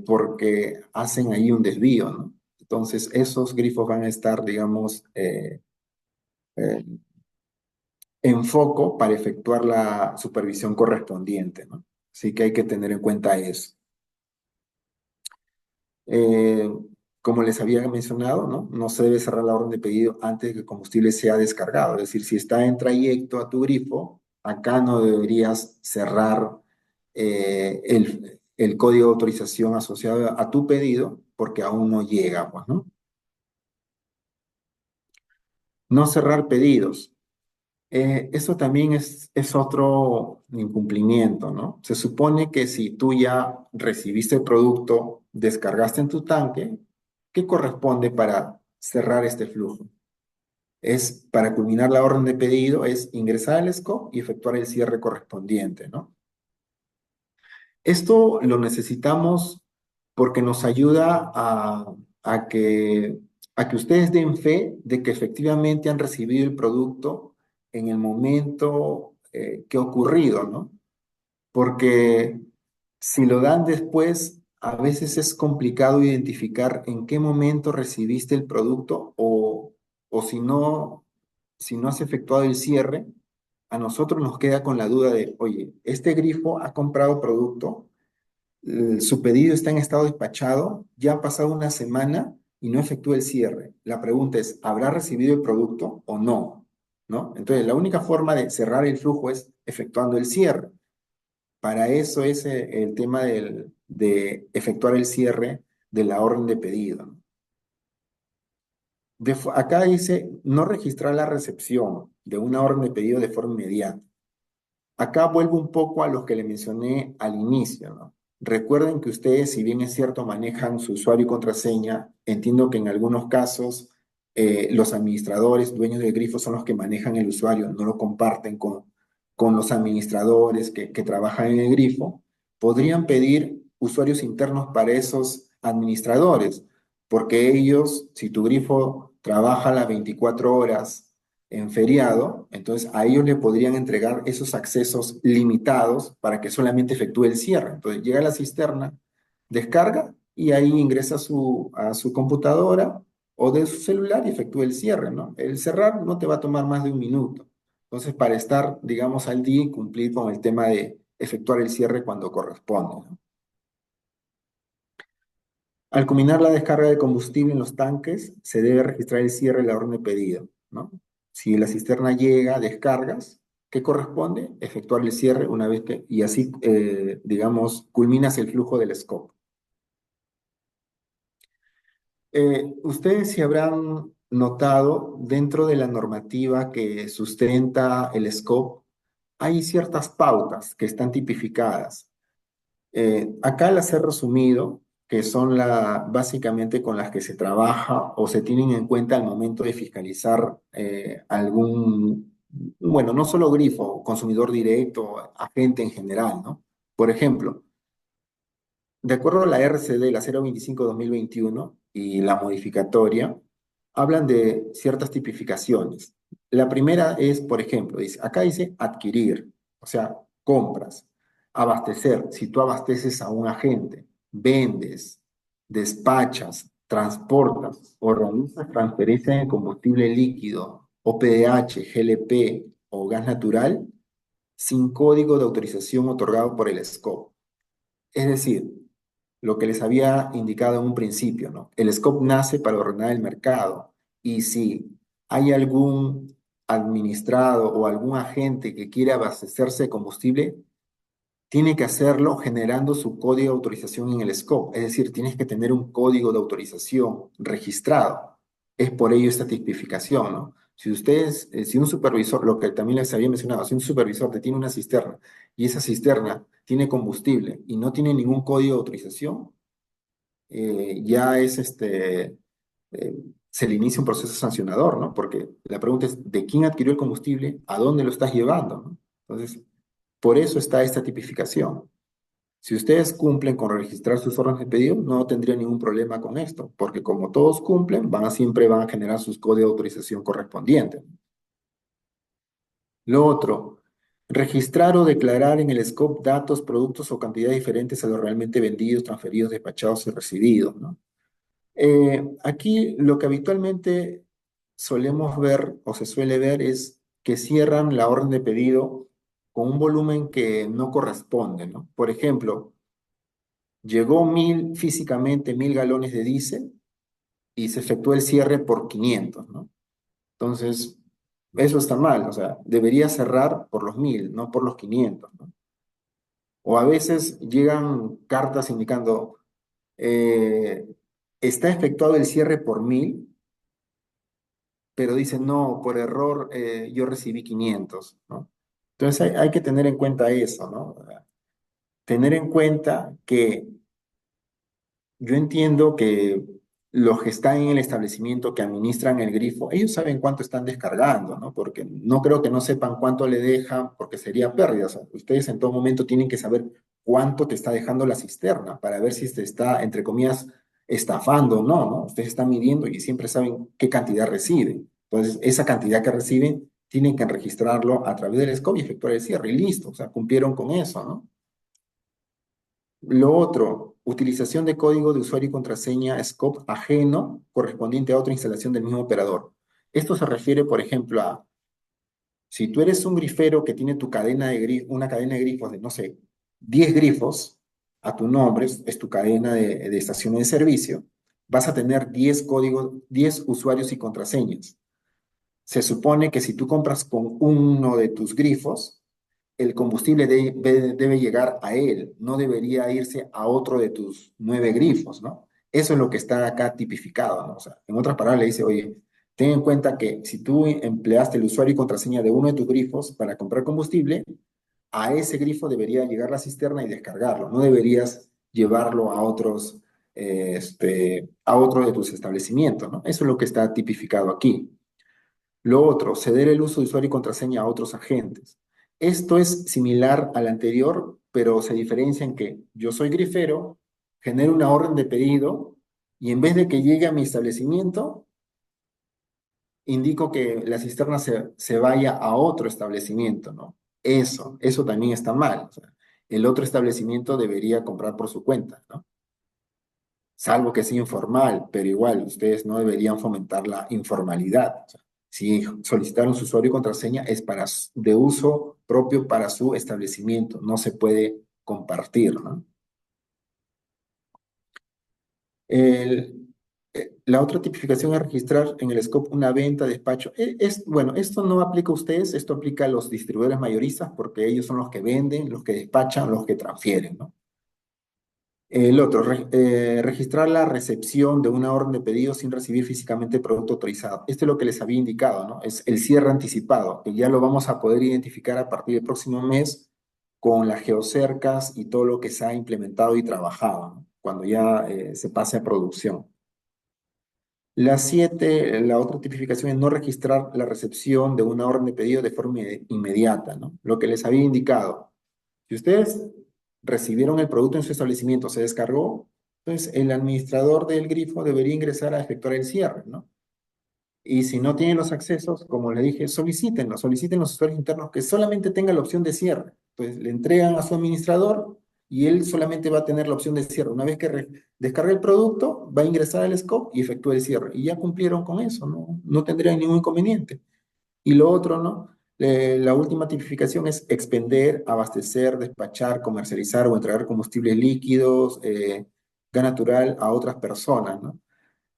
porque hacen ahí un desvío, ¿no? Entonces, esos grifos van a estar, digamos, eh, en foco para efectuar la supervisión correspondiente, ¿no? Así que hay que tener en cuenta eso. Eh, Como les había mencionado, ¿no? No se debe cerrar la orden de pedido antes de que el combustible sea descargado. Es decir, si está en trayecto a tu grifo, acá no deberías cerrar el código de autorización asociado a tu pedido porque aún no llega, pues, ¿no? No cerrar pedidos. Eso también es otro incumplimiento, ¿no? Se supone que si tú ya recibiste el producto, descargaste en tu tanque, ¿qué corresponde para cerrar este flujo? Es para culminar la orden de pedido, es ingresar al scope y efectuar el cierre correspondiente, ¿no? Esto lo necesitamos porque nos ayuda a que, a que ustedes den fe de que efectivamente han recibido el producto en el momento que ha ocurrido, ¿no? Porque si lo dan después, a veces es complicado identificar en qué momento recibiste el producto o si no has efectuado el cierre, a nosotros nos queda con la duda de, oye, este grifo ha comprado producto, su pedido está en estado despachado, ya ha pasado una semana y no efectúa el cierre. La pregunta es, ¿habrá recibido el producto o no? ¿No? Entonces, la única forma de cerrar el flujo es efectuando el cierre. Para eso es el tema de efectuar el cierre de la orden de pedido, ¿no? Acá dice no registrar la recepción de una orden de pedido de forma inmediata. Acá vuelvo un poco a lo que le mencioné al inicio, ¿no? Recuerden que ustedes, si bien es cierto, manejan su usuario y contraseña, entiendo que en algunos casos los administradores, dueños del grifo, son los que manejan el usuario, no lo comparten con los administradores que trabajan en el grifo. Podrían pedir usuarios internos para esos administradores, porque ellos, si tu grifo trabaja las 24 horas, en feriado, entonces a ellos le podrían entregar esos accesos limitados para que solamente efectúe el cierre. Entonces llega a la cisterna, descarga y ahí ingresa a su computadora o de su celular y efectúa el cierre, ¿no? El cerrar no te va a tomar más de un minuto. Entonces, para estar, digamos, al día y cumplir con el tema de efectuar el cierre cuando corresponde, ¿no? Al culminar la descarga de combustible en los tanques, se debe registrar el cierre de la orden de pedido, ¿no? Si la cisterna llega, descargas, ¿qué corresponde? Efectuar el cierre una vez que, y así, digamos, culminas el flujo del scope. Ustedes se habrán notado dentro de la normativa que sustenta el scope, hay ciertas pautas que están tipificadas. Acá las he resumido, que son básicamente con las que se trabaja o se tienen en cuenta al momento de fiscalizar bueno, no solo grifo, consumidor directo, agente en general, ¿no? Por ejemplo, de acuerdo a la RCD, la 025-2021 y la modificatoria, hablan de ciertas tipificaciones. La primera es, por ejemplo, acá dice adquirir, o sea, compras, abastecer, si tú abasteces a un agente, vendes, despachas, transportas o realizas transferencia de combustible líquido, OPDH, GLP o gas natural, sin código de autorización otorgado por el SCOP. Es decir, lo que les había indicado en un principio, ¿no? El scope nace para ordenar el mercado y si hay algún administrado o algún agente que quiere abastecerse de combustible, tiene que hacerlo generando su código de autorización en el scope. Es decir, tienes que tener un código de autorización registrado. Es por ello esta tipificación, ¿no? Si ustedes, si un supervisor, lo que también les había mencionado, si un supervisor te tiene una cisterna y esa cisterna tiene combustible y no tiene ningún código de autorización, ya es eh, se le inicia un proceso sancionador, ¿no? Porque la pregunta es, ¿de quién adquirió el combustible? ¿A dónde lo estás llevando? ¿No? Entonces, por eso está esta tipificación. Si ustedes cumplen con registrar sus órdenes de pedido, no tendría ningún problema con esto, porque como todos cumplen, siempre van a generar sus códigos de autorización correspondientes. Lo otro, registrar o declarar en el scope datos, productos o cantidades diferentes a los realmente vendidos, transferidos, despachados y recibidos, ¿no? Aquí lo que habitualmente solemos ver o se suele ver es que cierran la orden de pedido con un volumen que no corresponde, ¿no? Por ejemplo, llegó físicamente 1000 galones de diésel y se efectuó el cierre por 500, ¿no? Entonces, eso está mal, o sea, debería cerrar por los 1000, no por los 500, ¿no? O a veces llegan cartas indicando, eh, está efectuado el cierre por 1000, pero dicen, no, por error yo recibí 500, ¿no? Entonces hay que tener en cuenta eso, ¿no? Tener en cuenta que yo entiendo que los que están en el establecimiento que administran el grifo, ellos saben cuánto están descargando, ¿no? Porque no creo que no sepan cuánto le dejan, porque sería pérdida. O sea, ustedes en todo momento tienen que saber cuánto te está dejando la cisterna para ver si te está, entre comillas, estafando o no, ¿no? Ustedes están midiendo y siempre saben qué cantidad reciben. Entonces, esa cantidad que reciben, tienen que registrarlo a través del SCOBY y efectuar el cierre y listo. O sea, cumplieron con eso, ¿no? Lo otro, utilización de código de usuario y contraseña scope ajeno correspondiente a otra instalación del mismo operador. Esto se refiere, por ejemplo, a si tú eres un grifero que tiene tu cadena de una cadena de grifos de, no sé, 10 grifos a tu nombre, es tu cadena de estaciones de servicio, vas a tener 10 códigos, 10 usuarios y contraseñas. Se supone que si tú compras con uno de tus grifos, el combustible debe llegar a él, no debería irse a otro de tus 9 grifos, ¿no? Eso es lo que está acá tipificado, ¿no? O sea, en otras palabras le dice, oye, ten en cuenta que si tú empleaste el usuario y contraseña de uno de tus grifos para comprar combustible, a ese grifo debería llegar la cisterna y descargarlo, no deberías llevarlo a otros, a otros de tus establecimientos, ¿no? Eso es lo que está tipificado aquí. Lo otro, ceder el uso de usuario y contraseña a otros agentes. Esto es similar al anterior, pero se diferencia en que yo soy grifero, genero una orden de pedido y en vez de que llegue a mi establecimiento, indico que la cisterna se vaya a otro establecimiento, ¿no? Eso también está mal. O sea, el otro establecimiento debería comprar por su cuenta, ¿no? Salvo que sea informal, pero igual ustedes no deberían fomentar la informalidad. O sea, si solicitaron su usuario y contraseña es de uso propio para su establecimiento, no se puede compartir, ¿no? El- la otra tipificación es registrar en el scope una venta, despacho. Bueno, esto no aplica a ustedes, esto aplica a los distribuidores mayoristas porque ellos son los que venden, los que despachan, los que transfieren, ¿no? El otro, registrar la recepción de una orden de pedido sin recibir físicamente el producto autorizado. Esto es lo que les había indicado, ¿no? Es el cierre anticipado, que ya lo vamos a poder identificar a partir del próximo mes con las geocercas y todo lo que se ha implementado y trabajado, ¿no? Cuando ya se pase a producción. La 7, la otra tipificación es no registrar la recepción de una orden de pedido de forma inmediata, ¿no? Lo que les había indicado. Si ustedes recibieron el producto en su establecimiento, se descargó, entonces el administrador del grifo debería ingresar a efectuar el cierre, ¿no? Y si no tienen los accesos, como le dije, soliciten los usuarios internos que solamente tengan la opción de cierre. Entonces le entregan a su administrador y él solamente va a tener la opción de cierre. Una vez que descargue el producto, va a ingresar al scope y efectúa el cierre. Y ya cumplieron con eso, ¿no? No tendrían ningún inconveniente. Y lo otro, ¿no? La última tipificación es expender, abastecer, despachar, comercializar o entregar combustibles líquidos, gas natural a otras personas, ¿no?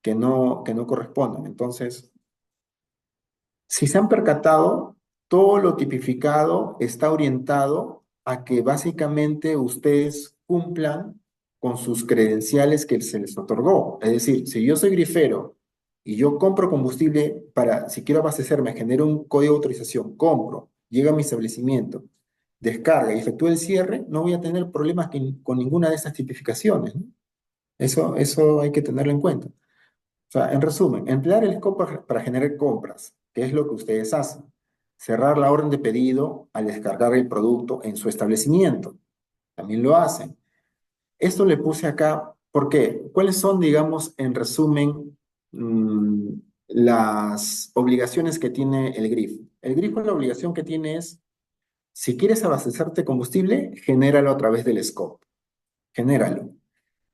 Que no correspondan. Entonces, si se han percatado, todo lo tipificado está orientado a que básicamente ustedes cumplan con sus credenciales que se les otorgó. Es decir, si yo soy grifero y yo compro combustible para, si quiero abastecerme, genero un código de autorización, compro, llega a mi establecimiento, descarga y efectúa el cierre, no voy a tener problemas con ninguna de esas tipificaciones, ¿no? Eso hay que tenerlo en cuenta. O sea, en resumen, emplear el scope para generar compras, que es lo que ustedes hacen. Cerrar la orden de pedido al descargar el producto en su establecimiento. También lo hacen. Esto le puse acá, ¿por qué? ¿Cuáles son, digamos, en resumen, mm, las obligaciones que tiene el grifo? El grifo la obligación que tiene es, si quieres abastecerte combustible, genéralo a través del scope. Genéralo.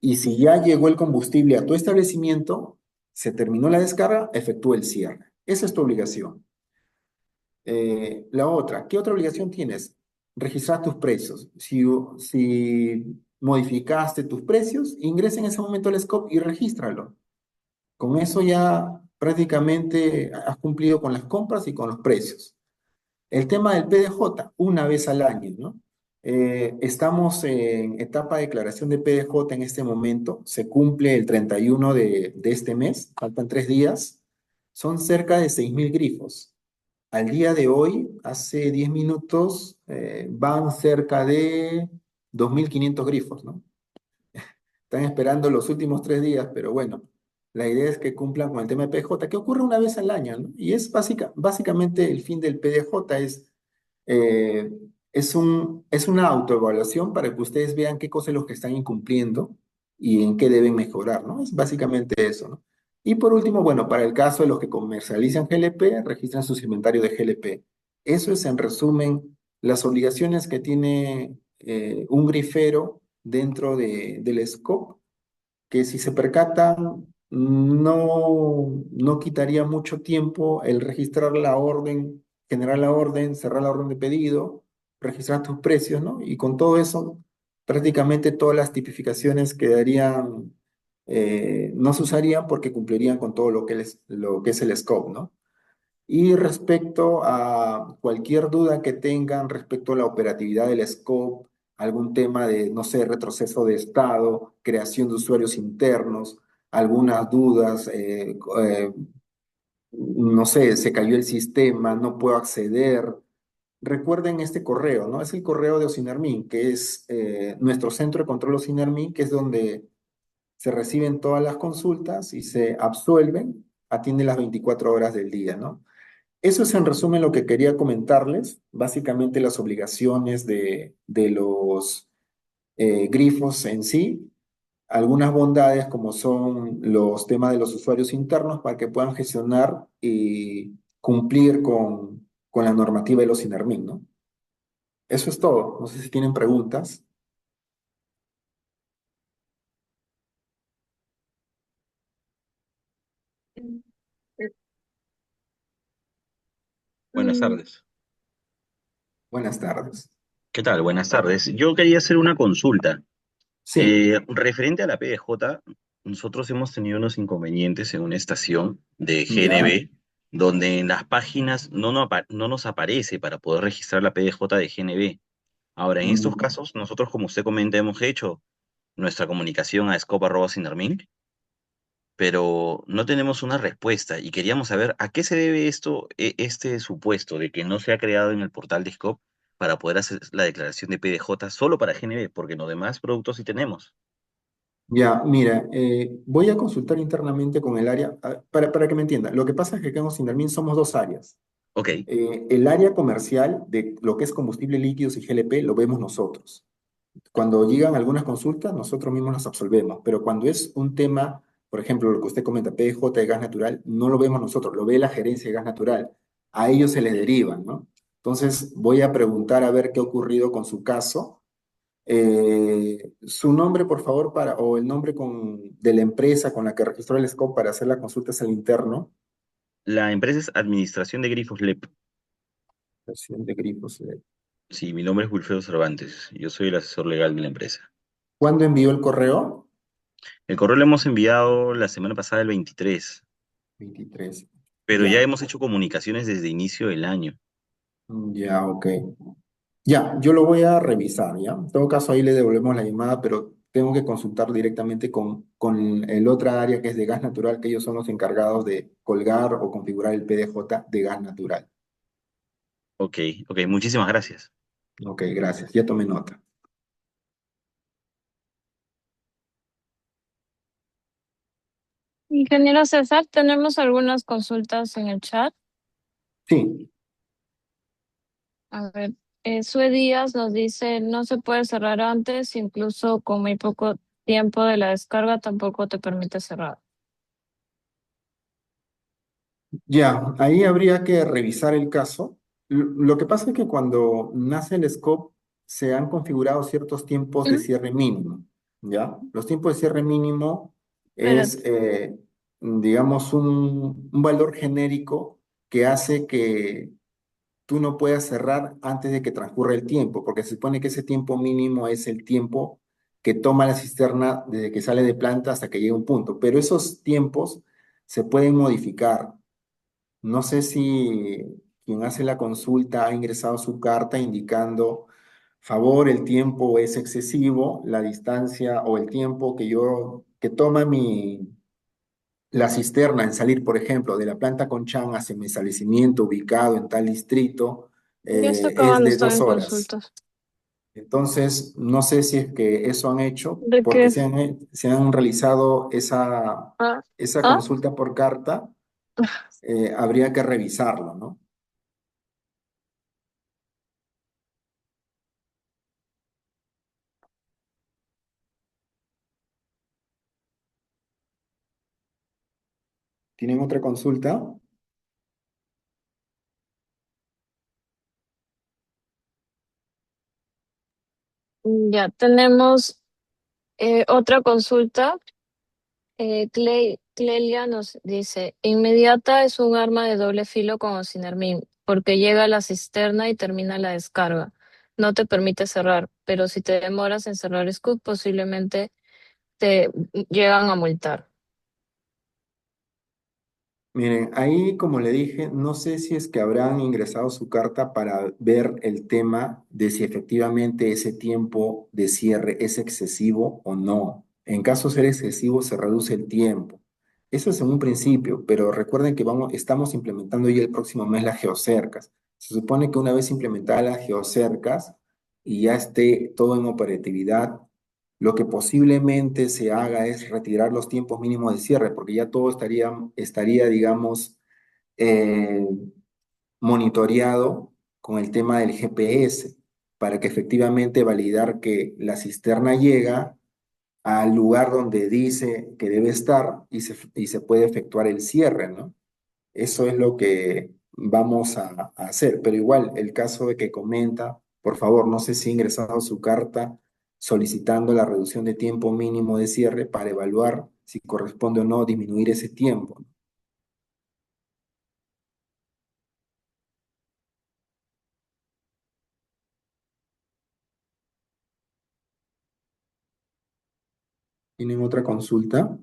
Y si ya llegó el combustible a tu establecimiento, se terminó la descarga, efectúa el cierre. Esa es tu obligación. La otra, ¿qué otra obligación tienes? Registrar tus precios. Si modificaste tus precios, ingresa en ese momento al scope y regístralo. Con eso ya prácticamente has cumplido con las compras y con los precios. El tema del PDJ, una vez al año, ¿no? Estamos en etapa de declaración de PDJ en este momento. Se cumple el 31 de este mes, faltan 3 días. Son cerca de 6.000 grifos. Al día de hoy, hace 10 minutos, van cerca de 2.500 grifos, ¿no? Están esperando los últimos 3 días, pero bueno, la idea es que cumplan con el tema de PDJ, que ocurre una vez al año, ¿no? Y es básicamente el fin del PDJ eh, es una autoevaluación para que ustedes vean qué cosas es lo que están incumpliendo y en qué deben mejorar, ¿no? Es básicamente eso, ¿no? Y por último, bueno, para el caso de los que comercializan GLP, registran sus inventarios de GLP. Eso es, en resumen, las obligaciones que tiene un grifero dentro del scope, que si se percatan, no quitaría mucho tiempo el registrar la orden, generar la orden, cerrar la orden de pedido, registrar tus precios, ¿no? Y con todo eso, prácticamente todas las tipificaciones quedarían, no se usarían porque cumplirían con todo lo que es el scope, ¿no? Y respecto a cualquier duda que tengan respecto a la operatividad del scope, algún tema de, no sé, retroceso de estado, creación de usuarios internos, algunas dudas, no sé, se cayó el sistema, no puedo acceder. Recuerden este correo, ¿no? Es el correo de Ocinermin, que es nuestro centro de control Ocinermin, que es donde se reciben todas las consultas y se absuelven, atiende las 24 horas del día, ¿no? Eso es en resumen lo que quería comentarles, básicamente las obligaciones de los grifos en sí, algunas bondades como son los temas de los usuarios internos para que puedan gestionar y cumplir con la normativa de los INERMIN, ¿no? Eso es todo. No sé si tienen preguntas. Buenas Mm, tardes. Buenas tardes. ¿Qué tal? Buenas tardes. Yo quería hacer una consulta. Sí, Referente a la PDJ, nosotros hemos tenido unos inconvenientes en una estación de ya. GNB, donde en las páginas no nos aparece para poder registrar la PDJ de GNB. Ahora, en estos Mm, casos, nosotros, como usted comenta, hemos hecho nuestra comunicación a scope@sinermin, pero no tenemos una respuesta y queríamos saber a qué se debe esto, este supuesto de que no se ha creado en el portal de Scope para poder hacer la declaración de PDJ solo para GNB, porque en los demás productos sí tenemos. Ya, mira, voy a consultar internamente con el área, para que me entienda. Lo que pasa es que acá en Ocinermin somos dos áreas. Ok, El área comercial de lo que es combustible líquidos y GLP lo vemos nosotros. Cuando llegan algunas consultas, nosotros mismos las absolvemos, pero cuando es un tema, por ejemplo, lo que usted comenta, PJ de gas natural, no lo vemos nosotros, lo ve la gerencia de gas natural. A ellos se les derivan, ¿no? Entonces, voy a preguntar a ver qué ha ocurrido con su caso. Su nombre, por favor, o el nombre de la empresa con la que registró el SCOP para hacer las consultas al interno. la empresa es Administración de Grifos LEP. Versión de grifos. Sí, mi nombre es Wilfredo Cervantes, yo soy el asesor legal de la empresa. ¿Cuándo envió el correo? El correo lo hemos enviado la semana pasada, el 23, 23. pero ya Ya, hemos hecho comunicaciones desde inicio del año. ya, ok. Ya, yo lo voy a revisar, ¿ya? En todo caso, ahí le devolvemos la llamada, pero tengo que consultar directamente con el otra área que es de gas natural, que ellos son los encargados de colgar o configurar el PDJ de gas natural. Ok, ok, muchísimas gracias. Ok, gracias. Ya tomé nota. Ingeniero César, tenemos algunas consultas en el chat. Sí, A ver, Sue Díaz nos dice, no se puede cerrar antes, incluso con muy poco tiempo de la descarga tampoco te permite cerrar. ya, ahí habría que revisar el caso. Lo que pasa es que cuando nace el scope se han configurado ciertos tiempos de Ujú. cierre mínimo, ¿ya? Los tiempos de cierre mínimo es, Espérate. digamos, un valor genérico que hace que tú no puedas cerrar antes de que transcurra el tiempo, porque se supone que ese tiempo mínimo es el tiempo que toma la cisterna desde que sale de planta hasta que llega a un punto, pero esos tiempos se pueden modificar. No sé si quien hace la consulta ha ingresado su carta indicando, favor, el tiempo es excesivo, la distancia o el tiempo que toma la cisterna en salir, por ejemplo, de la planta Conchán hacia mi establecimiento ubicado en tal distrito, Ya está es acabando, de están dos en horas. consultas. Entonces, no sé si es que eso han hecho, ¿De porque qué? se han realizado Ah, esa ah, consulta por carta, habría que revisarlo, ¿no? ¿Tienen otra consulta? ya tenemos otra consulta. Clelia nos dice, inmediata es un arma de doble filo con Ocinermin, porque llega a la cisterna y termina la descarga. No te permite cerrar, pero si te demoras en cerrar Scoop, posiblemente te llegan a multar. Miren, ahí como le dije, no sé si es que habrán ingresado su carta para ver el tema de si efectivamente ese tiempo de cierre es excesivo o no. En caso de ser excesivo, se reduce el tiempo. Eso es en un principio, pero recuerden que estamos implementando ya el próximo mes las geocercas. Se supone que una vez implementadas las geocercas y ya esté todo en operatividad, lo que posiblemente se haga es retirar los tiempos mínimos de cierre, porque ya todo estaría, digamos, eh, monitoreado con el tema del GPS, para que efectivamente validar que la cisterna llega al lugar donde dice que debe estar y se puede efectuar el cierre, ¿no? Eso es lo que vamos a hacer. Pero igual, el caso de que comenta, por favor, no sé si ha ingresado su carta solicitando la reducción de tiempo mínimo de cierre para evaluar si corresponde o no disminuir ese tiempo. ¿Tienen otra consulta?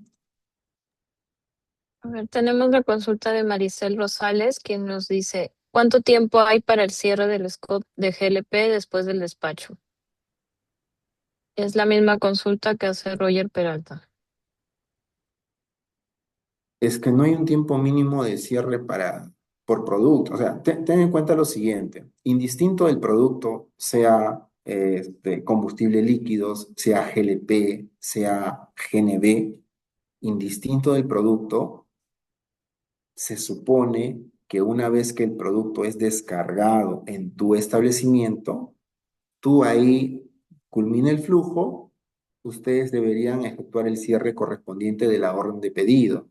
A ver, tenemos la consulta de Maricel Rosales, quien nos dice, ¿cuánto tiempo hay para el cierre del scope de GLP después del despacho? Es la misma consulta que hace Roger Peralta. Es que no hay un tiempo mínimo de cierre por producto. O sea, ten en cuenta lo siguiente, indistinto del producto, sea de combustible líquidos, sea GLP, sea GNB, indistinto del producto, se supone que una vez que el producto es descargado en tu establecimiento, tú ahí culmina el flujo, ustedes deberían efectuar el cierre correspondiente de la orden de pedido.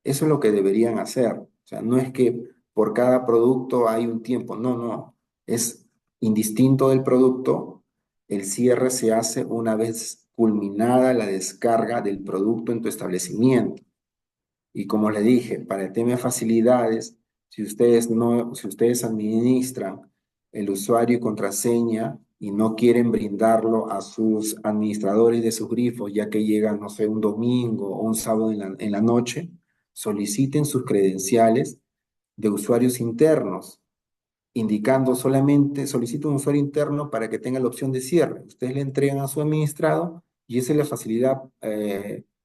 Eso es lo que deberían hacer. O sea, no es que por cada producto hay un tiempo, no, no. Es indistinto del producto, el cierre se hace una vez culminada la descarga del producto en tu establecimiento. Y como le dije, para el tema de facilidades, si ustedes administran el usuario y contraseña y no quieren brindarlo a sus administradores de sus grifos, ya que llegan, no sé, un domingo o un sábado en la noche, soliciten sus credenciales de usuarios internos, indicando solamente, solicito un usuario interno para que tenga la opción de cierre. Ustedes le entregan a su administrado y esa es la facilidad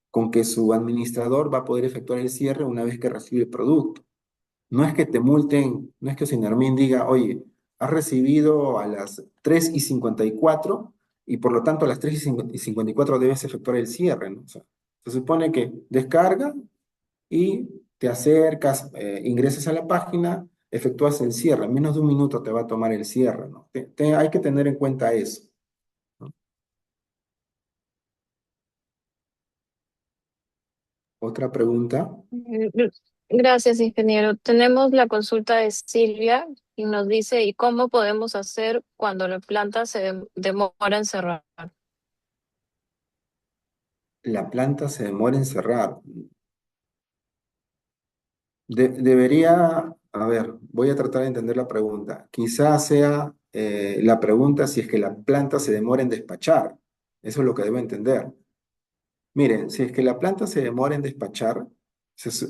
con que su administrador va a poder efectuar el cierre una vez que recibe el producto. No es que te multen, no es que Sinarmin diga, oye, has recibido a las 3:54 y por lo tanto a las 3:54 debes efectuar el cierre, ¿no? O sea, se supone que descarga y te acercas, ingresas a la página, efectúas el cierre. En menos de un minuto te va a tomar el cierre, ¿no? Hay que tener en cuenta eso, ¿no? Otra pregunta. Gracias, ingeniero. Tenemos la consulta de Silvia y nos dice, ¿y cómo podemos hacer cuando la planta se demora en cerrar? La planta se demora en cerrar. Debería, a ver, voy a tratar de entender la pregunta. Quizás sea la pregunta si es que la planta se demora en despachar. Eso es lo que debo entender. Miren, si es que la planta se demora en despachar, se, su-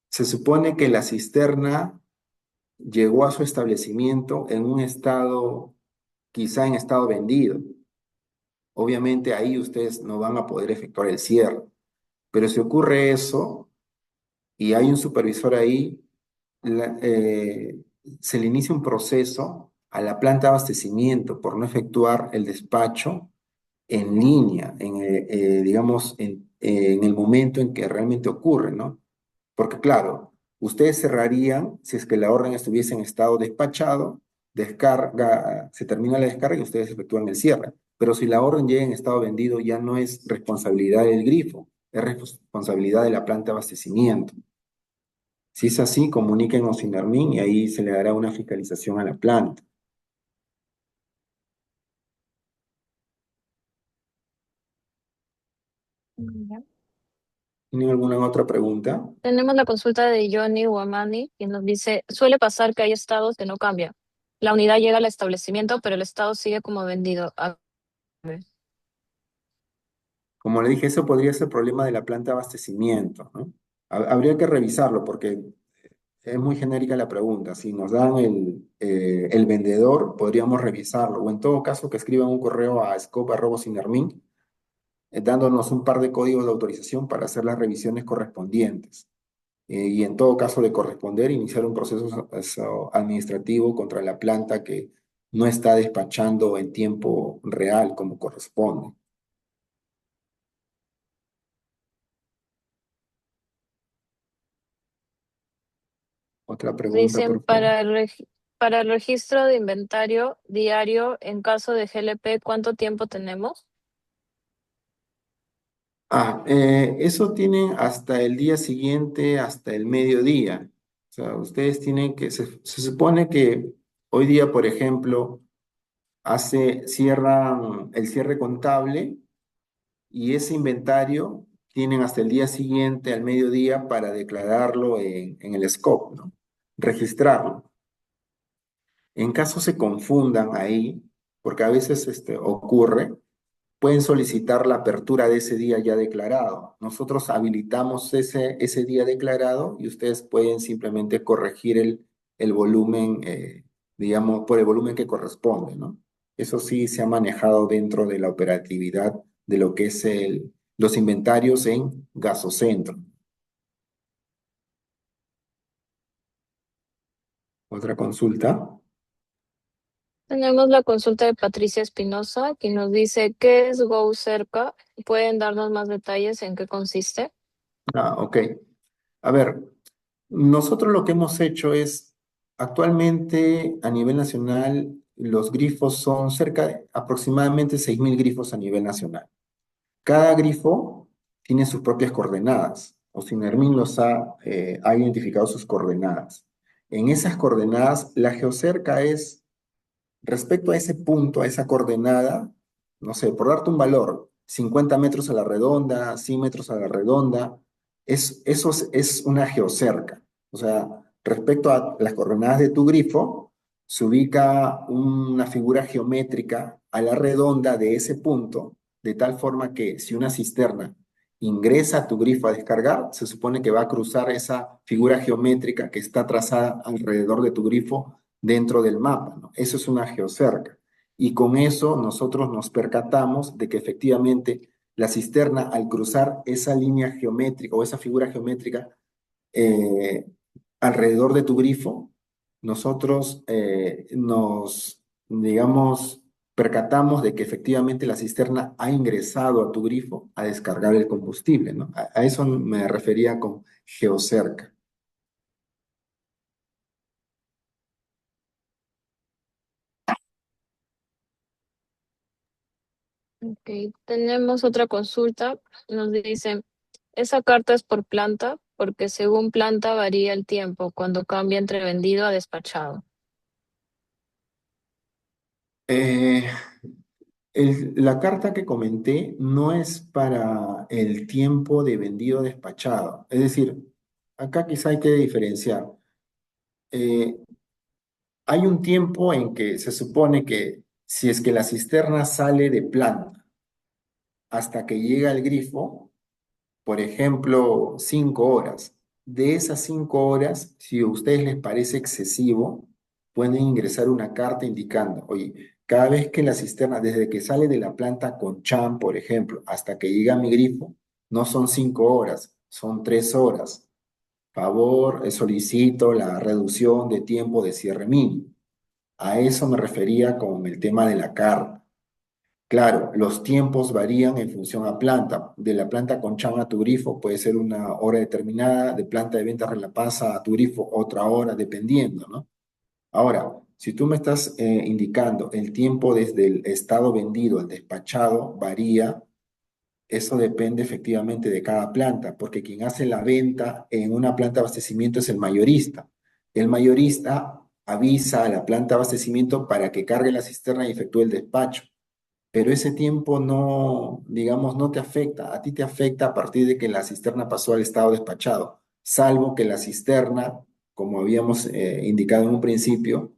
se supone que la cisterna llegó a su establecimiento en un estado, quizá en estado vendido. Obviamente ahí ustedes no van a poder efectuar el cierre. Pero si ocurre eso y hay un supervisor ahí, la- eh, se le inicia un proceso a la planta de abastecimiento por no efectuar el despacho en línea, digamos, en el momento en que realmente ocurre, ¿no? Porque claro, ustedes cerrarían si es que la orden estuviese en estado despachado, descarga, se termina la descarga y ustedes efectúan el cierre. Pero si la orden llega en estado vendido, ya no es responsabilidad del grifo, es responsabilidad de la planta de abastecimiento. Si es así, comuniquen a Sinermin y ahí se le dará una fiscalización a la planta. Ya. ¿Tienen alguna otra pregunta? Tenemos la consulta de Johnny Guamani y nos dice, suele pasar que hay estados que no cambian. La unidad llega al establecimiento, pero el estado sigue como vendido. Ver. Como le dije, eso podría ser problema de la planta de abastecimiento, ¿no? Habría que revisarlo porque es muy genérica la pregunta. Si nos dan el vendedor, podríamos revisarlo. O en todo caso, que escriban un correo a scope@sinermin, dándonos un par de códigos de autorización para hacer las revisiones correspondientes. Y en todo caso de corresponder, iniciar un proceso administrativo contra la planta que no está despachando en tiempo real como corresponde. Otra pregunta, Dicen, por favor. para el registro de inventario diario en caso de GLP, ¿cuánto tiempo tenemos? Eso tienen hasta el día siguiente, hasta el mediodía. O sea, ustedes tienen que, se supone que hoy día, por ejemplo, cierran el cierre contable y ese inventario tienen hasta el día siguiente, al mediodía, para declararlo en el SCOP, ¿no? Registrarlo. En caso se confundan ahí, porque a veces ocurre, pueden solicitar la apertura de ese día ya declarado. Nosotros habilitamos ese día declarado y ustedes pueden simplemente corregir el volumen, digamos, por el volumen que corresponde, ¿no? Eso sí se ha manejado dentro de la operatividad de lo que es los inventarios en Gasocentro. ¿Otra consulta? Tenemos la consulta de Patricia Espinosa, que nos dice, ¿qué es Go Cerca? ¿Pueden darnos más detalles en qué consiste? Ok. A ver, nosotros lo que hemos hecho es, actualmente a nivel nacional, los grifos son cerca de aproximadamente 6.000 grifos a nivel nacional. Cada grifo tiene sus propias coordenadas, o Sinermin ha identificado sus coordenadas. En esas coordenadas, la geocerca es respecto a ese punto, a esa coordenada, no sé, por darte un valor, 50 metros a la redonda, 100 metros a la redonda, eso es una geocerca. O sea, respecto a las coordenadas de tu grifo, se ubica una figura geométrica a la redonda de ese punto, de tal forma que si una cisterna ingresa a tu grifo a descargar, se supone que va a cruzar esa figura geométrica que está trazada alrededor de tu grifo dentro del mapa, ¿no? Eso es una geocerca. Y con eso nosotros nos percatamos de que efectivamente la cisterna, al cruzar esa línea geométrica o esa figura geométrica eh, alrededor de tu grifo, nosotros digamos, percatamos de que efectivamente la cisterna ha ingresado a tu grifo a descargar el combustible, ¿no? A eso me refería con Geocerca. Ok, tenemos otra consulta. Nos dicen, esa carta es por planta, porque según planta varía el tiempo cuando cambia entre vendido a despachado. Eh, la carta que comenté no es para el tiempo de vendido despachado. Es decir, acá quizá hay que diferenciar. Eh, Hay un tiempo en que se supone que si es que la cisterna sale de planta hasta que llega al grifo, por ejemplo, 5 horas. De esas 5 horas, si a ustedes les parece excesivo, pueden ingresar una carta indicando, oye, cada vez que la cisterna, desde que sale de la planta con CHAM, por ejemplo, hasta que llega a mi grifo, no son 5 horas, son 3 horas. Favor, solicito la reducción de tiempo de cierre mínimo. A eso me refería con el tema de la carta. Claro, los tiempos varían en función a planta. De la planta con chan a tu grifo puede ser una hora determinada, de planta de venta relapasa a tu grifo otra hora, dependiendo, ¿no? Ahora, si tú me estás indicando el tiempo desde el estado vendido al despachado, varía. Eso depende efectivamente de cada planta, porque quien hace la venta en una planta de abastecimiento es el mayorista. El mayorista avisa a la planta de abastecimiento para que cargue la cisterna y efectúe el despacho, pero ese tiempo no, digamos, no te afecta. A ti te afecta a partir de que la cisterna pasó al estado despachado, salvo que la cisterna, como habíamos indicado en un principio,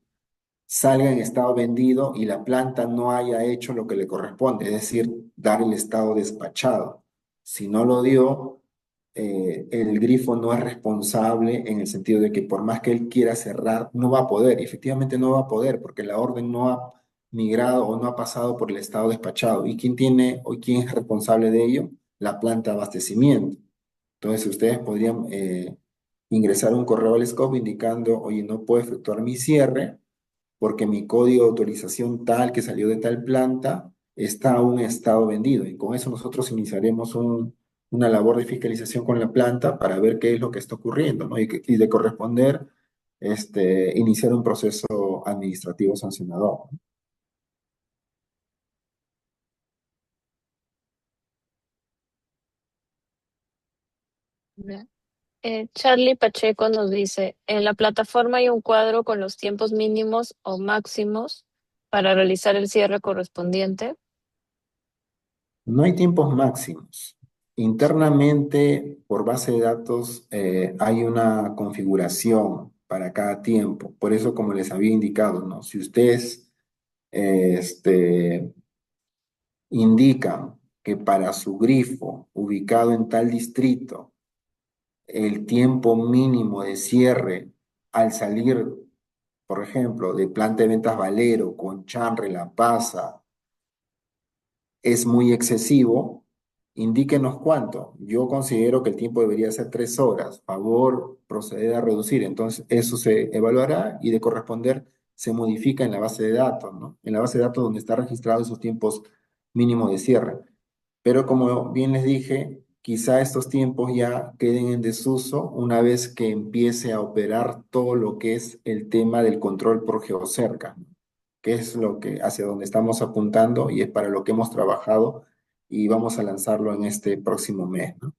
salga en estado vendido y la planta no haya hecho lo que le corresponde, es decir, dar el estado despachado. Si no lo dio, el grifo no es responsable en el sentido de que por más que él quiera cerrar, no va a poder, y efectivamente no va a poder, porque la orden no ha migrado o no ha pasado por el estado despachado. ¿Y quién tiene o quién es responsable de ello? La planta de abastecimiento. Entonces, ustedes podrían ingresar un correo al SCOP indicando, oye, no puedo efectuar mi cierre porque mi código de autorización tal que salió de tal planta está aún en estado vendido. Y con eso nosotros iniciaremos una labor de fiscalización con la planta para ver qué es lo que está ocurriendo, ¿no? Y de corresponder, iniciar un proceso administrativo sancionador. Ya. Charlie Pacheco nos dice, en la plataforma hay un cuadro con los tiempos mínimos o máximos para realizar el cierre correspondiente. No hay tiempos máximos. Internamente, por base de datos, hay una configuración para cada tiempo. Por eso, como les había indicado, ¿no? Si ustedes este, indican que para su grifo ubicado en tal distrito, el tiempo mínimo de cierre al salir, por ejemplo, de planta de ventas Valero con Chanre, La Pasa, es muy excesivo, indíquenos cuánto. Yo considero que el tiempo debería ser 3 horas. Favor, proceder a reducir. Entonces, eso se evaluará y de corresponder se modifica en la base de datos, ¿no? En la base de datos donde está registrado esos tiempos mínimos de cierre. Pero como bien les dije, quizá estos tiempos ya queden en desuso una vez que empiece a operar todo lo que es el tema del control por geocerca, ¿no? Que es lo que hacia donde estamos apuntando y es para lo que hemos trabajado y vamos a lanzarlo en este próximo mes, ¿no?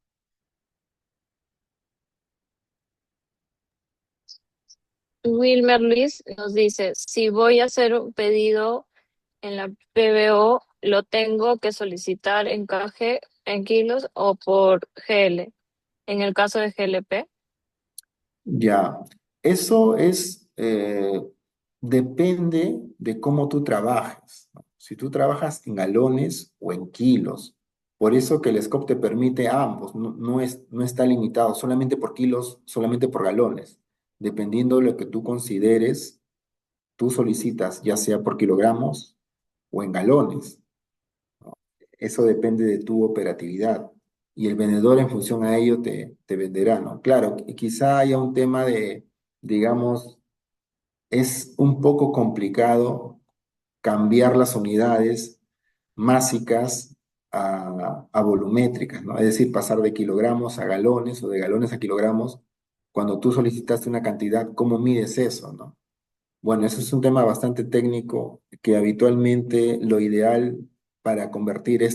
Wilmer Luis nos dice, si voy a hacer un pedido en la PBO, ¿lo tengo que solicitar en KG, en kilos o por GL? En el caso de GLP. Ya, eso es, depende de cómo tú trabajes, ¿no? Si tú trabajas en galones o en kilos, por eso que el scope te permite ambos, no está limitado solamente por kilos, solamente por galones. Dependiendo de lo que tú consideres, tú solicitas, ya sea por kilogramos o en galones. Eso depende de tu operatividad. Y el vendedor en función a ello te venderá, ¿no? Claro, quizá haya un tema de, digamos, es un poco complicado cambiar las unidades másicas a volumétricas, ¿no? Es decir, pasar de kilogramos a galones o de galones a kilogramos. Cuando tú solicitaste una cantidad, ¿cómo mides eso, no? Bueno, eso es un tema bastante técnico que habitualmente lo ideal para convertir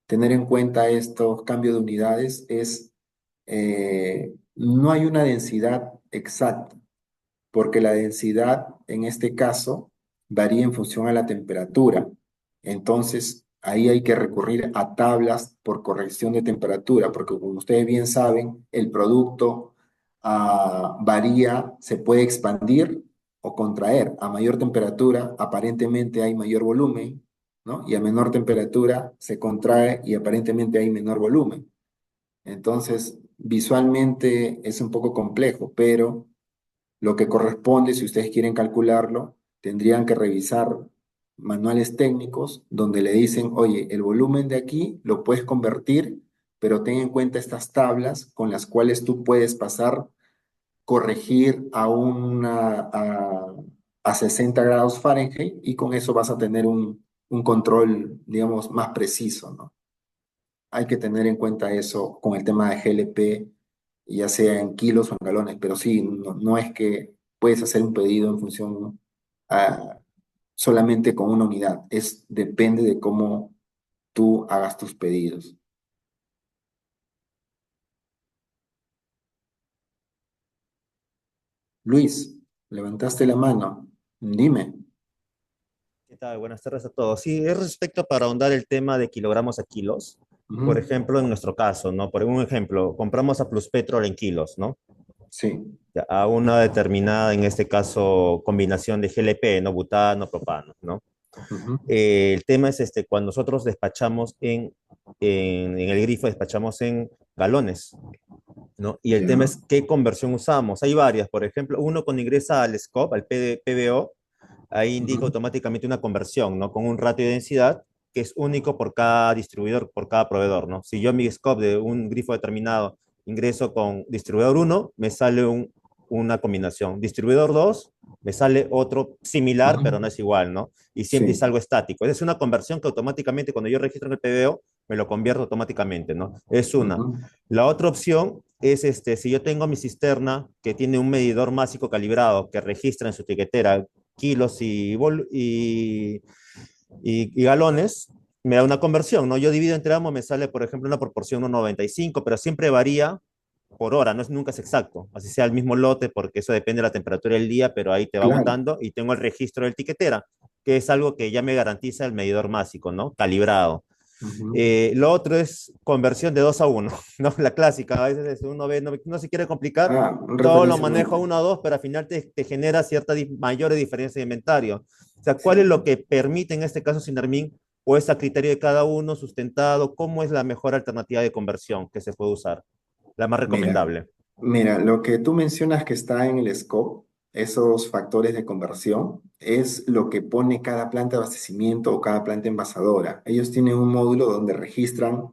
tener en cuenta estos cambios de unidades es, no hay una densidad exacta, porque la densidad en este caso varía en función a la temperatura. Entonces, ahí hay que recurrir a tablas por corrección de temperatura, porque como ustedes bien saben, el producto varía, se puede expandir o contraer. A mayor temperatura, aparentemente hay mayor volumen, ¿no? Y a menor temperatura se contrae y aparentemente hay menor volumen. Entonces, visualmente es un poco complejo, pero lo que corresponde, si ustedes quieren calcularlo, tendrían que revisar manuales técnicos donde le dicen, oye, el volumen de aquí lo puedes convertir, pero ten en cuenta estas tablas con las cuales tú puedes pasar, corregir a 60 grados Fahrenheit y con eso vas a tener un control, digamos, más preciso, ¿no? Hay que tener en cuenta eso con el tema de GLP, ya sea en kilos o en galones, pero sí, no es que puedes hacer un pedido en función a, solamente con una unidad, depende de cómo tú hagas tus pedidos. Luis, levantaste la mano, dime. ¿Qué tal? Buenas tardes a todos. Sí, es respecto para ahondar el tema de kilogramos a kilos. Por Ujú. ejemplo, en nuestro caso, ¿no? Por un ejemplo, compramos a Plus Petrol en kilos, ¿no? Sí. Ya, a una determinada, en este caso, combinación de GLP, ¿no? Butano, propano, ¿no? Ujú. El tema es cuando nosotros despachamos en el grifo, despachamos en galones, ¿no? Y el tema Ya. es qué conversión usamos. Hay varias, por ejemplo, uno cuando ingresa al scope, al PBO, ahí indica Ujú. automáticamente una conversión, ¿no? Con un ratio de densidad que es único por cada distribuidor, por cada proveedor, ¿no? Si yo mi scope de un grifo determinado ingreso con distribuidor uno, me sale una combinación. Distribuidor 2, me sale otro similar, pero no Ujú. es igual, ¿no? Y siempre es Sí. algo estático. Es una conversión que automáticamente cuando yo registro en el PBO, me lo convierto automáticamente, ¿no? Es una. Ujú. La otra opción es si yo tengo mi cisterna que tiene un medidor másico calibrado que registra en su etiquetera kilos y galones, me da una conversión, ¿no? Yo divido entre ambos, me sale, por ejemplo, una proporción 1,95, pero siempre varía por hora, nunca es exacto, así sea el mismo lote, porque eso depende de la temperatura del día, pero ahí te va Claro. botando y tengo el registro del etiquetera, que es algo que ya me garantiza el medidor másico, ¿no? Calibrado. Ujú. Lo otro es conversión de 2 a uno, ¿no? La clásica, a veces uno ve, no se quiere complicar, todo lo manejo Referencialmente. 1 a 2, pero al final te genera cierta mayores diferencia de inventario. O sea, ¿cuál es Sí. lo que permite en este caso Sinarmin o es a criterio de cada uno sustentado? ¿Cómo es la mejor alternativa de conversión que se puede usar? La más Mira, recomendable. mira, lo que tú mencionas que está en el scope, esos factores de conversión, es lo que pone cada planta de abastecimiento o cada planta envasadora. Ellos tienen un módulo donde registran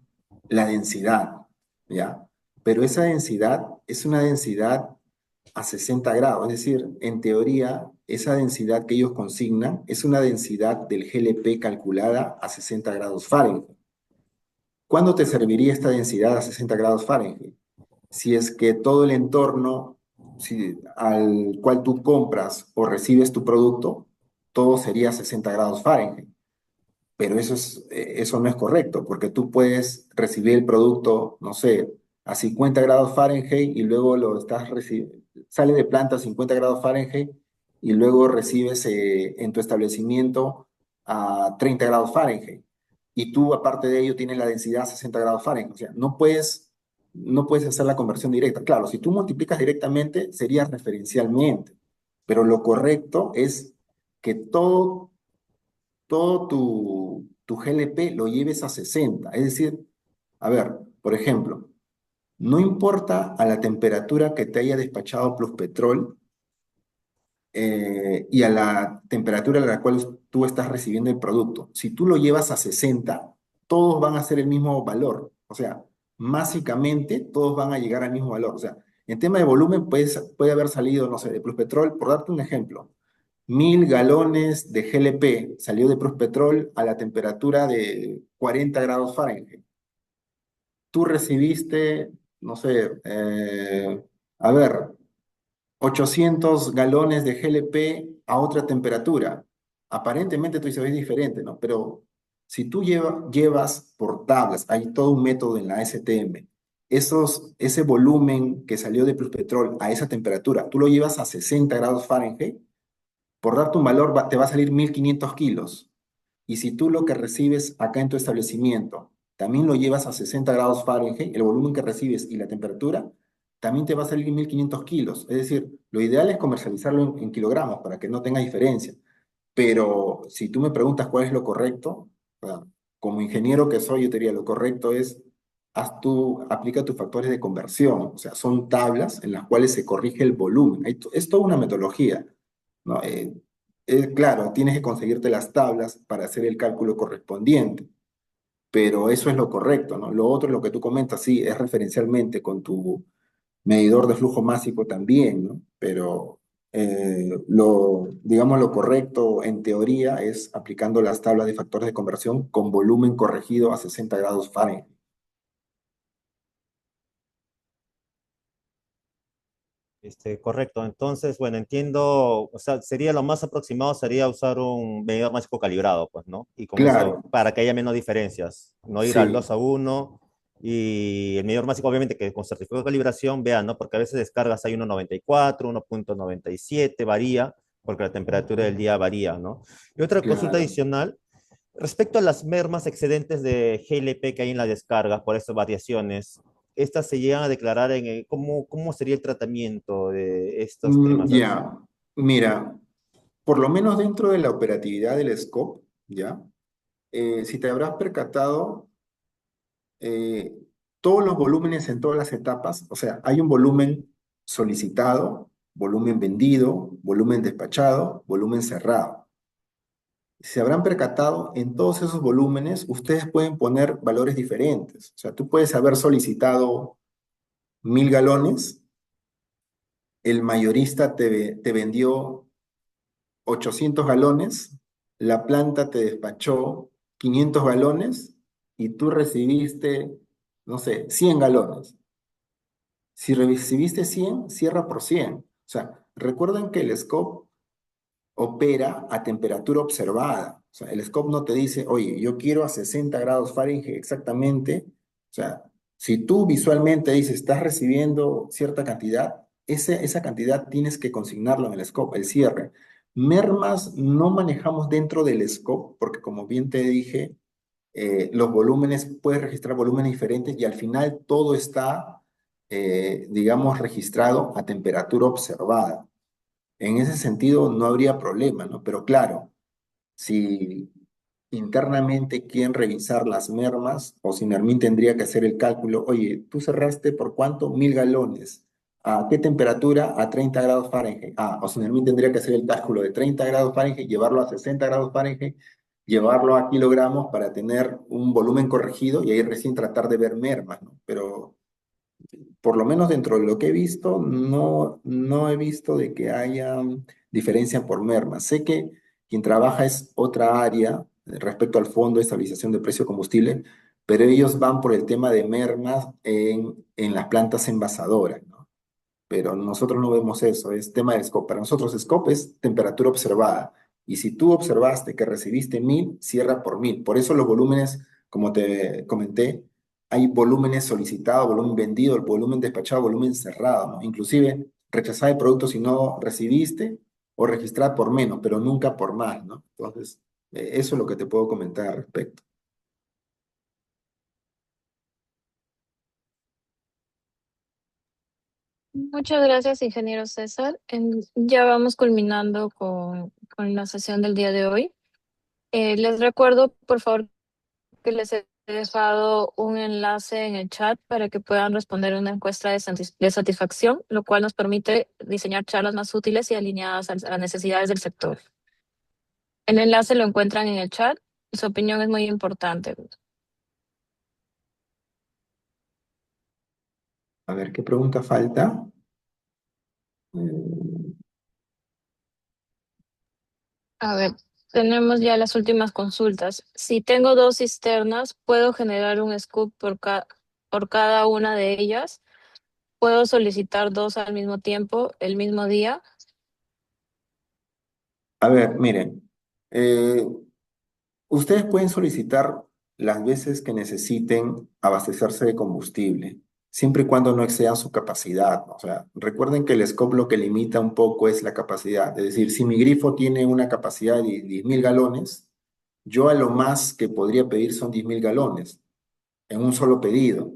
la densidad, ¿ya? Pero esa densidad es una densidad a 60 grados, es decir, en teoría, esa densidad que ellos consignan es una densidad del GLP calculada a 60 grados Fahrenheit. ¿Cuándo te serviría esta densidad a 60 grados Fahrenheit? Si es que todo el entorno al cual tú compras o recibes tu producto, todo sería 60 grados Fahrenheit. Pero eso no es correcto, porque tú puedes recibir el producto, no sé, a 50 grados Fahrenheit y luego sale de planta a 50 grados Fahrenheit y luego recibes en tu establecimiento a 30 grados Fahrenheit. Y tú, aparte de ello, tienes la densidad a 60 grados Fahrenheit. O sea, no puedes hacer la conversión directa. Claro, si tú multiplicas directamente, sería referencialmente, pero lo correcto es que todo tu GLP lo lleves a 60. Es decir, a ver, por ejemplo, no importa a la temperatura que te haya despachado Pluspetrol y a la temperatura a la cual tú estás recibiendo el producto. Si tú lo llevas a 60, todos van a ser el mismo valor. O sea, básicamente todos van a llegar al mismo valor. O sea, en tema de volumen puede haber salido, no sé, de Pluspetrol, por darte un ejemplo. 1000 galones de GLP salió de Pluspetrol a la temperatura de 40 grados Fahrenheit. Tú recibiste, no sé, a ver, 800 galones de GLP a otra temperatura. Aparentemente tú dices, es diferente, ¿no? Pero si tú llevas por tablas, hay todo un método en la STM, ese volumen que salió de Pluspetrol a esa temperatura, tú lo llevas a 60 grados Fahrenheit, por darte un valor te va a salir 1500 kilos. Y si tú lo que recibes acá en tu establecimiento también lo llevas a 60 grados Fahrenheit, el volumen que recibes y la temperatura, también te va a salir 1500 kilos. Es decir, lo ideal es comercializarlo en kilogramos para que no tenga diferencia. Pero si tú me preguntas cuál es lo correcto, o sea, como ingeniero que soy, yo te diría lo correcto es, aplica tus factores de conversión. O sea, son tablas en las cuales se corrige el volumen. Es toda una metodología, ¿no? Claro, tienes que conseguirte las tablas para hacer el cálculo correspondiente, pero eso es lo correcto, ¿no? Lo otro, lo que tú comentas, sí, es referencialmente con tu medidor de flujo másico también, ¿no? Pero digamos, lo correcto en teoría es aplicando las tablas de factores de conversión con volumen corregido a 60 grados Fahrenheit. Correcto. Entonces, bueno, entiendo, o sea, sería lo más aproximado sería usar un medidor mágico calibrado, pues, ¿no? Y con eso, Claro, para que haya menos diferencias, no ir al sí, 2-1 y el medidor mágico, obviamente, que con certificado de calibración, vean, ¿no? Porque a veces descargas hay 1.94, 1.97, varía, porque la temperatura del día varía, ¿no? Y otra consulta claro. adicional, respecto a las mermas excedentes de GLP que hay en la descarga por estas variaciones, ¿estas se llegan a declarar cómo sería el tratamiento de estos temas? Ya, mira, por lo menos dentro de la operatividad del scope, ¿ya? Si te habrás percatado, eh, todos los volúmenes en todas las etapas, o sea, hay un volumen solicitado, volumen vendido, volumen despachado, volumen cerrado. Se habrán percatado, en todos esos volúmenes, ustedes pueden poner valores diferentes. O sea, tú puedes haber solicitado 1000 galones, el mayorista te vendió 800 galones, la planta te despachó 500 galones y tú recibiste, no sé, 100 galones. Si recibiste 100, cierra por 100. O sea, recuerden que el scope opera a temperatura observada. O sea, el scope no te dice, oye, yo quiero a 60 grados Fahrenheit exactamente. O sea, si tú visualmente dices, estás recibiendo cierta cantidad, esa cantidad tienes que consignarlo en el scope, el cierre. Mermas no manejamos dentro del scope, porque como bien te dije, los volúmenes, puedes registrar volúmenes diferentes y al final todo está, digamos, registrado a temperatura observada. En ese sentido no habría problema, ¿no? Pero claro, si internamente quieren revisar las mermas, o si Nermín tendría que hacer el cálculo, oye, tú cerraste por cuánto, 1000 galones. ¿A qué temperatura? A 30 grados Fahrenheit. Ah, o si Nermín tendría que hacer el cálculo de 30 grados Fahrenheit, llevarlo a 60 grados Fahrenheit, llevarlo a kilogramos para tener un volumen corregido y ahí recién tratar de ver mermas, ¿no? Pero por lo menos dentro de lo que he visto, no he visto de que haya diferencia por merma. Sé que quien trabaja es otra área respecto al Fondo de Estabilización de Precio de Combustible, pero ellos van por el tema de mermas en las plantas envasadoras, ¿no? Pero nosotros no vemos eso, es tema del scope. Para nosotros scope es temperatura observada. Y si tú observaste que recibiste 1000, cierra por 1000. Por eso los volúmenes, como te comenté, hay volúmenes solicitados, volumen vendido, el volumen despachado, volumen cerrado, ¿no? Inclusive rechazar el producto si no recibiste o registrar por menos, pero nunca por más, ¿no? Entonces, eso es lo que te puedo comentar al respecto. Muchas gracias, ingeniero César. Ya vamos culminando con la sesión del día de hoy. Les recuerdo, por favor, que les he dejado un enlace en el chat para que puedan responder una encuesta de satisfacción, lo cual nos permite diseñar charlas más útiles y alineadas a las necesidades del sector. El enlace lo encuentran en el chat. Su opinión es muy importante. A ver, ¿qué pregunta falta? Eh, A ver, tenemos ya las últimas consultas. Si tengo dos cisternas, ¿puedo generar un scoop por cada una de ellas? ¿Puedo solicitar dos al mismo tiempo, el mismo día? A ver, miren, eh, ustedes pueden solicitar las veces que necesiten abastecerse de combustible, siempre y cuando no excedan su capacidad, ¿no? O sea, recuerden que el scope lo que limita un poco es la capacidad. Es decir, si mi grifo tiene una capacidad de 10.000 galones, yo a lo más que podría pedir son 10.000 galones en un solo pedido.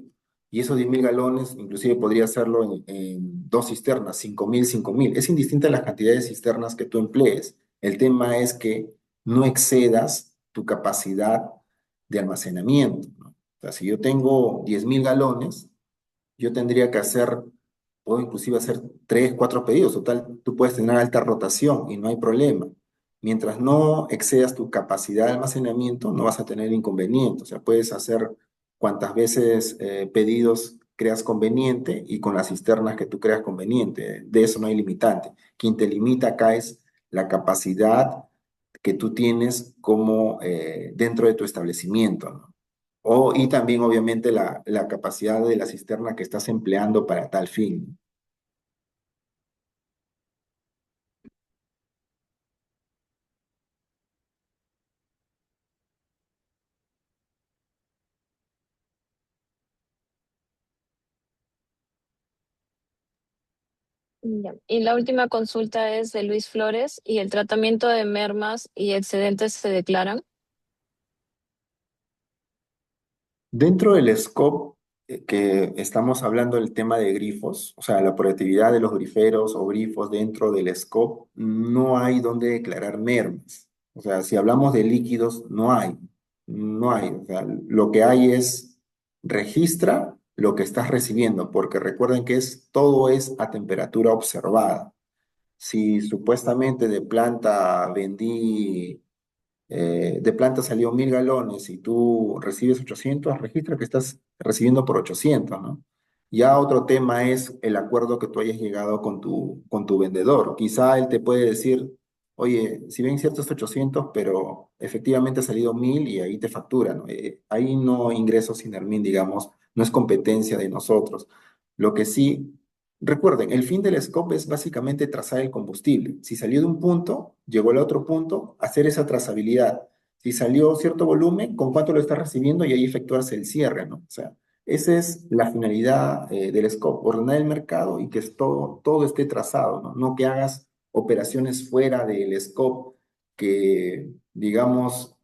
Y esos 10.000 galones, inclusive podría hacerlo en dos cisternas, 5.000, 5.000. Es indistinta la cantidad de cisternas que tú emplees. El tema es que no excedas tu capacidad de almacenamiento, ¿no? O sea, si yo tengo 10.000 galones, yo tendría que hacer, puedo inclusive hacer tres, cuatro pedidos. Total, tú puedes tener alta rotación y no hay problema. Mientras no excedas tu capacidad de almacenamiento, no vas a tener inconveniente. O sea, puedes hacer cuantas veces pedidos creas conveniente y con las cisternas que tú creas conveniente. De eso no hay limitante. Quien te limita acá es la capacidad que tú tienes como dentro de tu establecimiento, ¿no? Y también, obviamente, la capacidad de la cisterna que estás empleando para tal fin. Ya. Y la última consulta es de Luis Flores y el tratamiento de mermas y excedentes se declaran. Dentro del scope que estamos hablando del tema de grifos, o sea, la operatividad de los griferos o grifos dentro del scope, no hay donde declarar mermas. O sea, si hablamos de líquidos, no hay. No hay. O sea, lo que hay es registra lo que estás recibiendo, porque recuerden que todo es a temperatura observada. Si supuestamente de planta salió 1.000 galones y tú recibes 800, registra que estás recibiendo por 800, ¿no? Ya otro tema es el acuerdo que tú hayas llegado con tu vendedor. Quizá él te puede decir, oye, si bien cierto es 800, pero efectivamente ha salido 1.000 y ahí te facturan, ¿no? Ahí no ingreso sin Hermin, digamos, no es competencia de nosotros. Lo que sí, recuerden, el fin del scope es básicamente trazar el combustible. Si salió de un punto, llegó al otro punto, hacer esa trazabilidad. Si salió cierto volumen, con cuánto lo está recibiendo y ahí efectuarse el cierre, ¿no? O sea, esa es la finalidad del scope, ordenar el mercado y que todo esté trazado, ¿no? No que hagas operaciones fuera del scope que, digamos,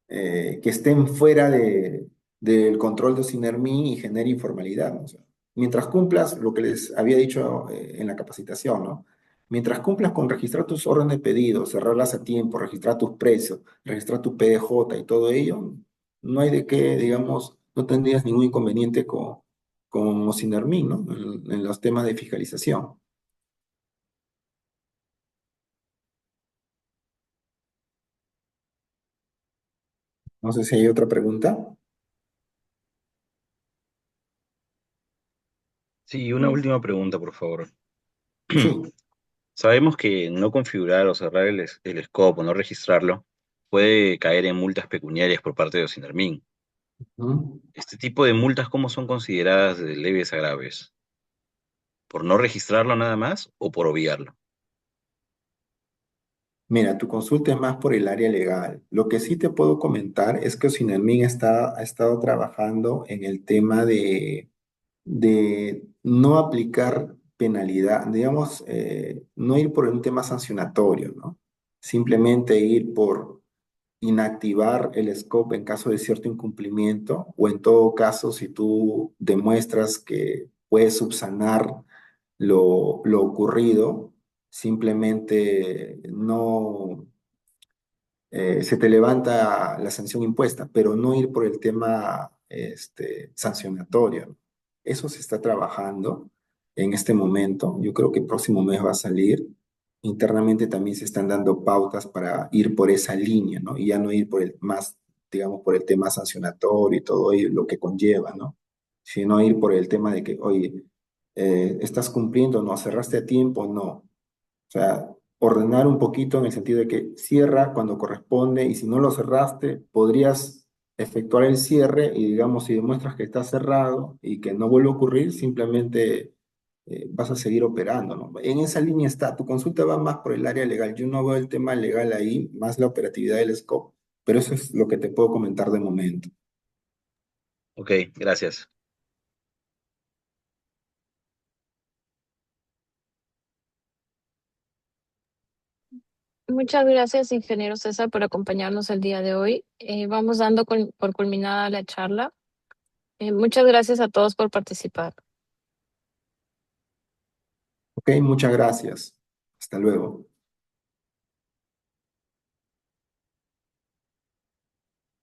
que estén fuera del control de Sinermin y genere informalidad, ¿no? O sea, mientras cumplas lo que les había dicho en la capacitación, ¿no? Mientras cumplas con registrar tus órdenes de pedido, cerrarlas a tiempo, registrar tus precios, registrar tu PDJ y todo ello, no hay de qué, digamos, no tendrías ningún inconveniente con Sinermin, ¿no? En los temas de fiscalización. No sé si hay otra pregunta. Sí, una Mm. última pregunta, por favor. Sí. Sabemos que no configurar o cerrar el scope o no registrarlo puede caer en multas pecuniarias por parte de Ocinermin. Ujú. Este tipo de multas, ¿cómo son consideradas de leves a graves? ¿Por no registrarlo nada más o por obviarlo? Mira, tu consulta es más por el área legal. Lo que sí te puedo comentar es que Osinermin ha estado trabajando en el tema de no aplicar penalidad, digamos, no ir por un tema sancionatorio, ¿no? Simplemente ir por inactivar el scope en caso de cierto incumplimiento o en todo caso si tú demuestras que puedes subsanar lo ocurrido, simplemente no se te levanta la sanción impuesta, pero no ir por el tema sancionatorio. Eso se está trabajando en este momento. Yo creo que el próximo mes va a salir. Internamente también se están dando pautas para ir por esa línea, ¿no? Y ya no ir por el más, digamos, por el tema sancionatorio y todo ello, lo que conlleva, ¿no? Sino ir por el tema de que, oye, ¿estás cumpliendo? ¿No? ¿Cerraste a tiempo? No. O sea, ordenar un poquito en el sentido de que cierra cuando corresponde y si no lo cerraste, podrías efectuar el cierre y digamos, si demuestras que está cerrado y que no vuelve a ocurrir, simplemente vas a seguir operando, ¿no? En esa línea está, tu consulta va más por el área legal. Yo no veo el tema legal ahí, más la operatividad del scope, pero eso es lo que te puedo comentar de momento. Ok, gracias. Muchas gracias, ingeniero César, por acompañarnos el día de hoy. Vamos dando por culminada la charla. Muchas gracias a todos por participar. Ok, muchas gracias. Hasta luego.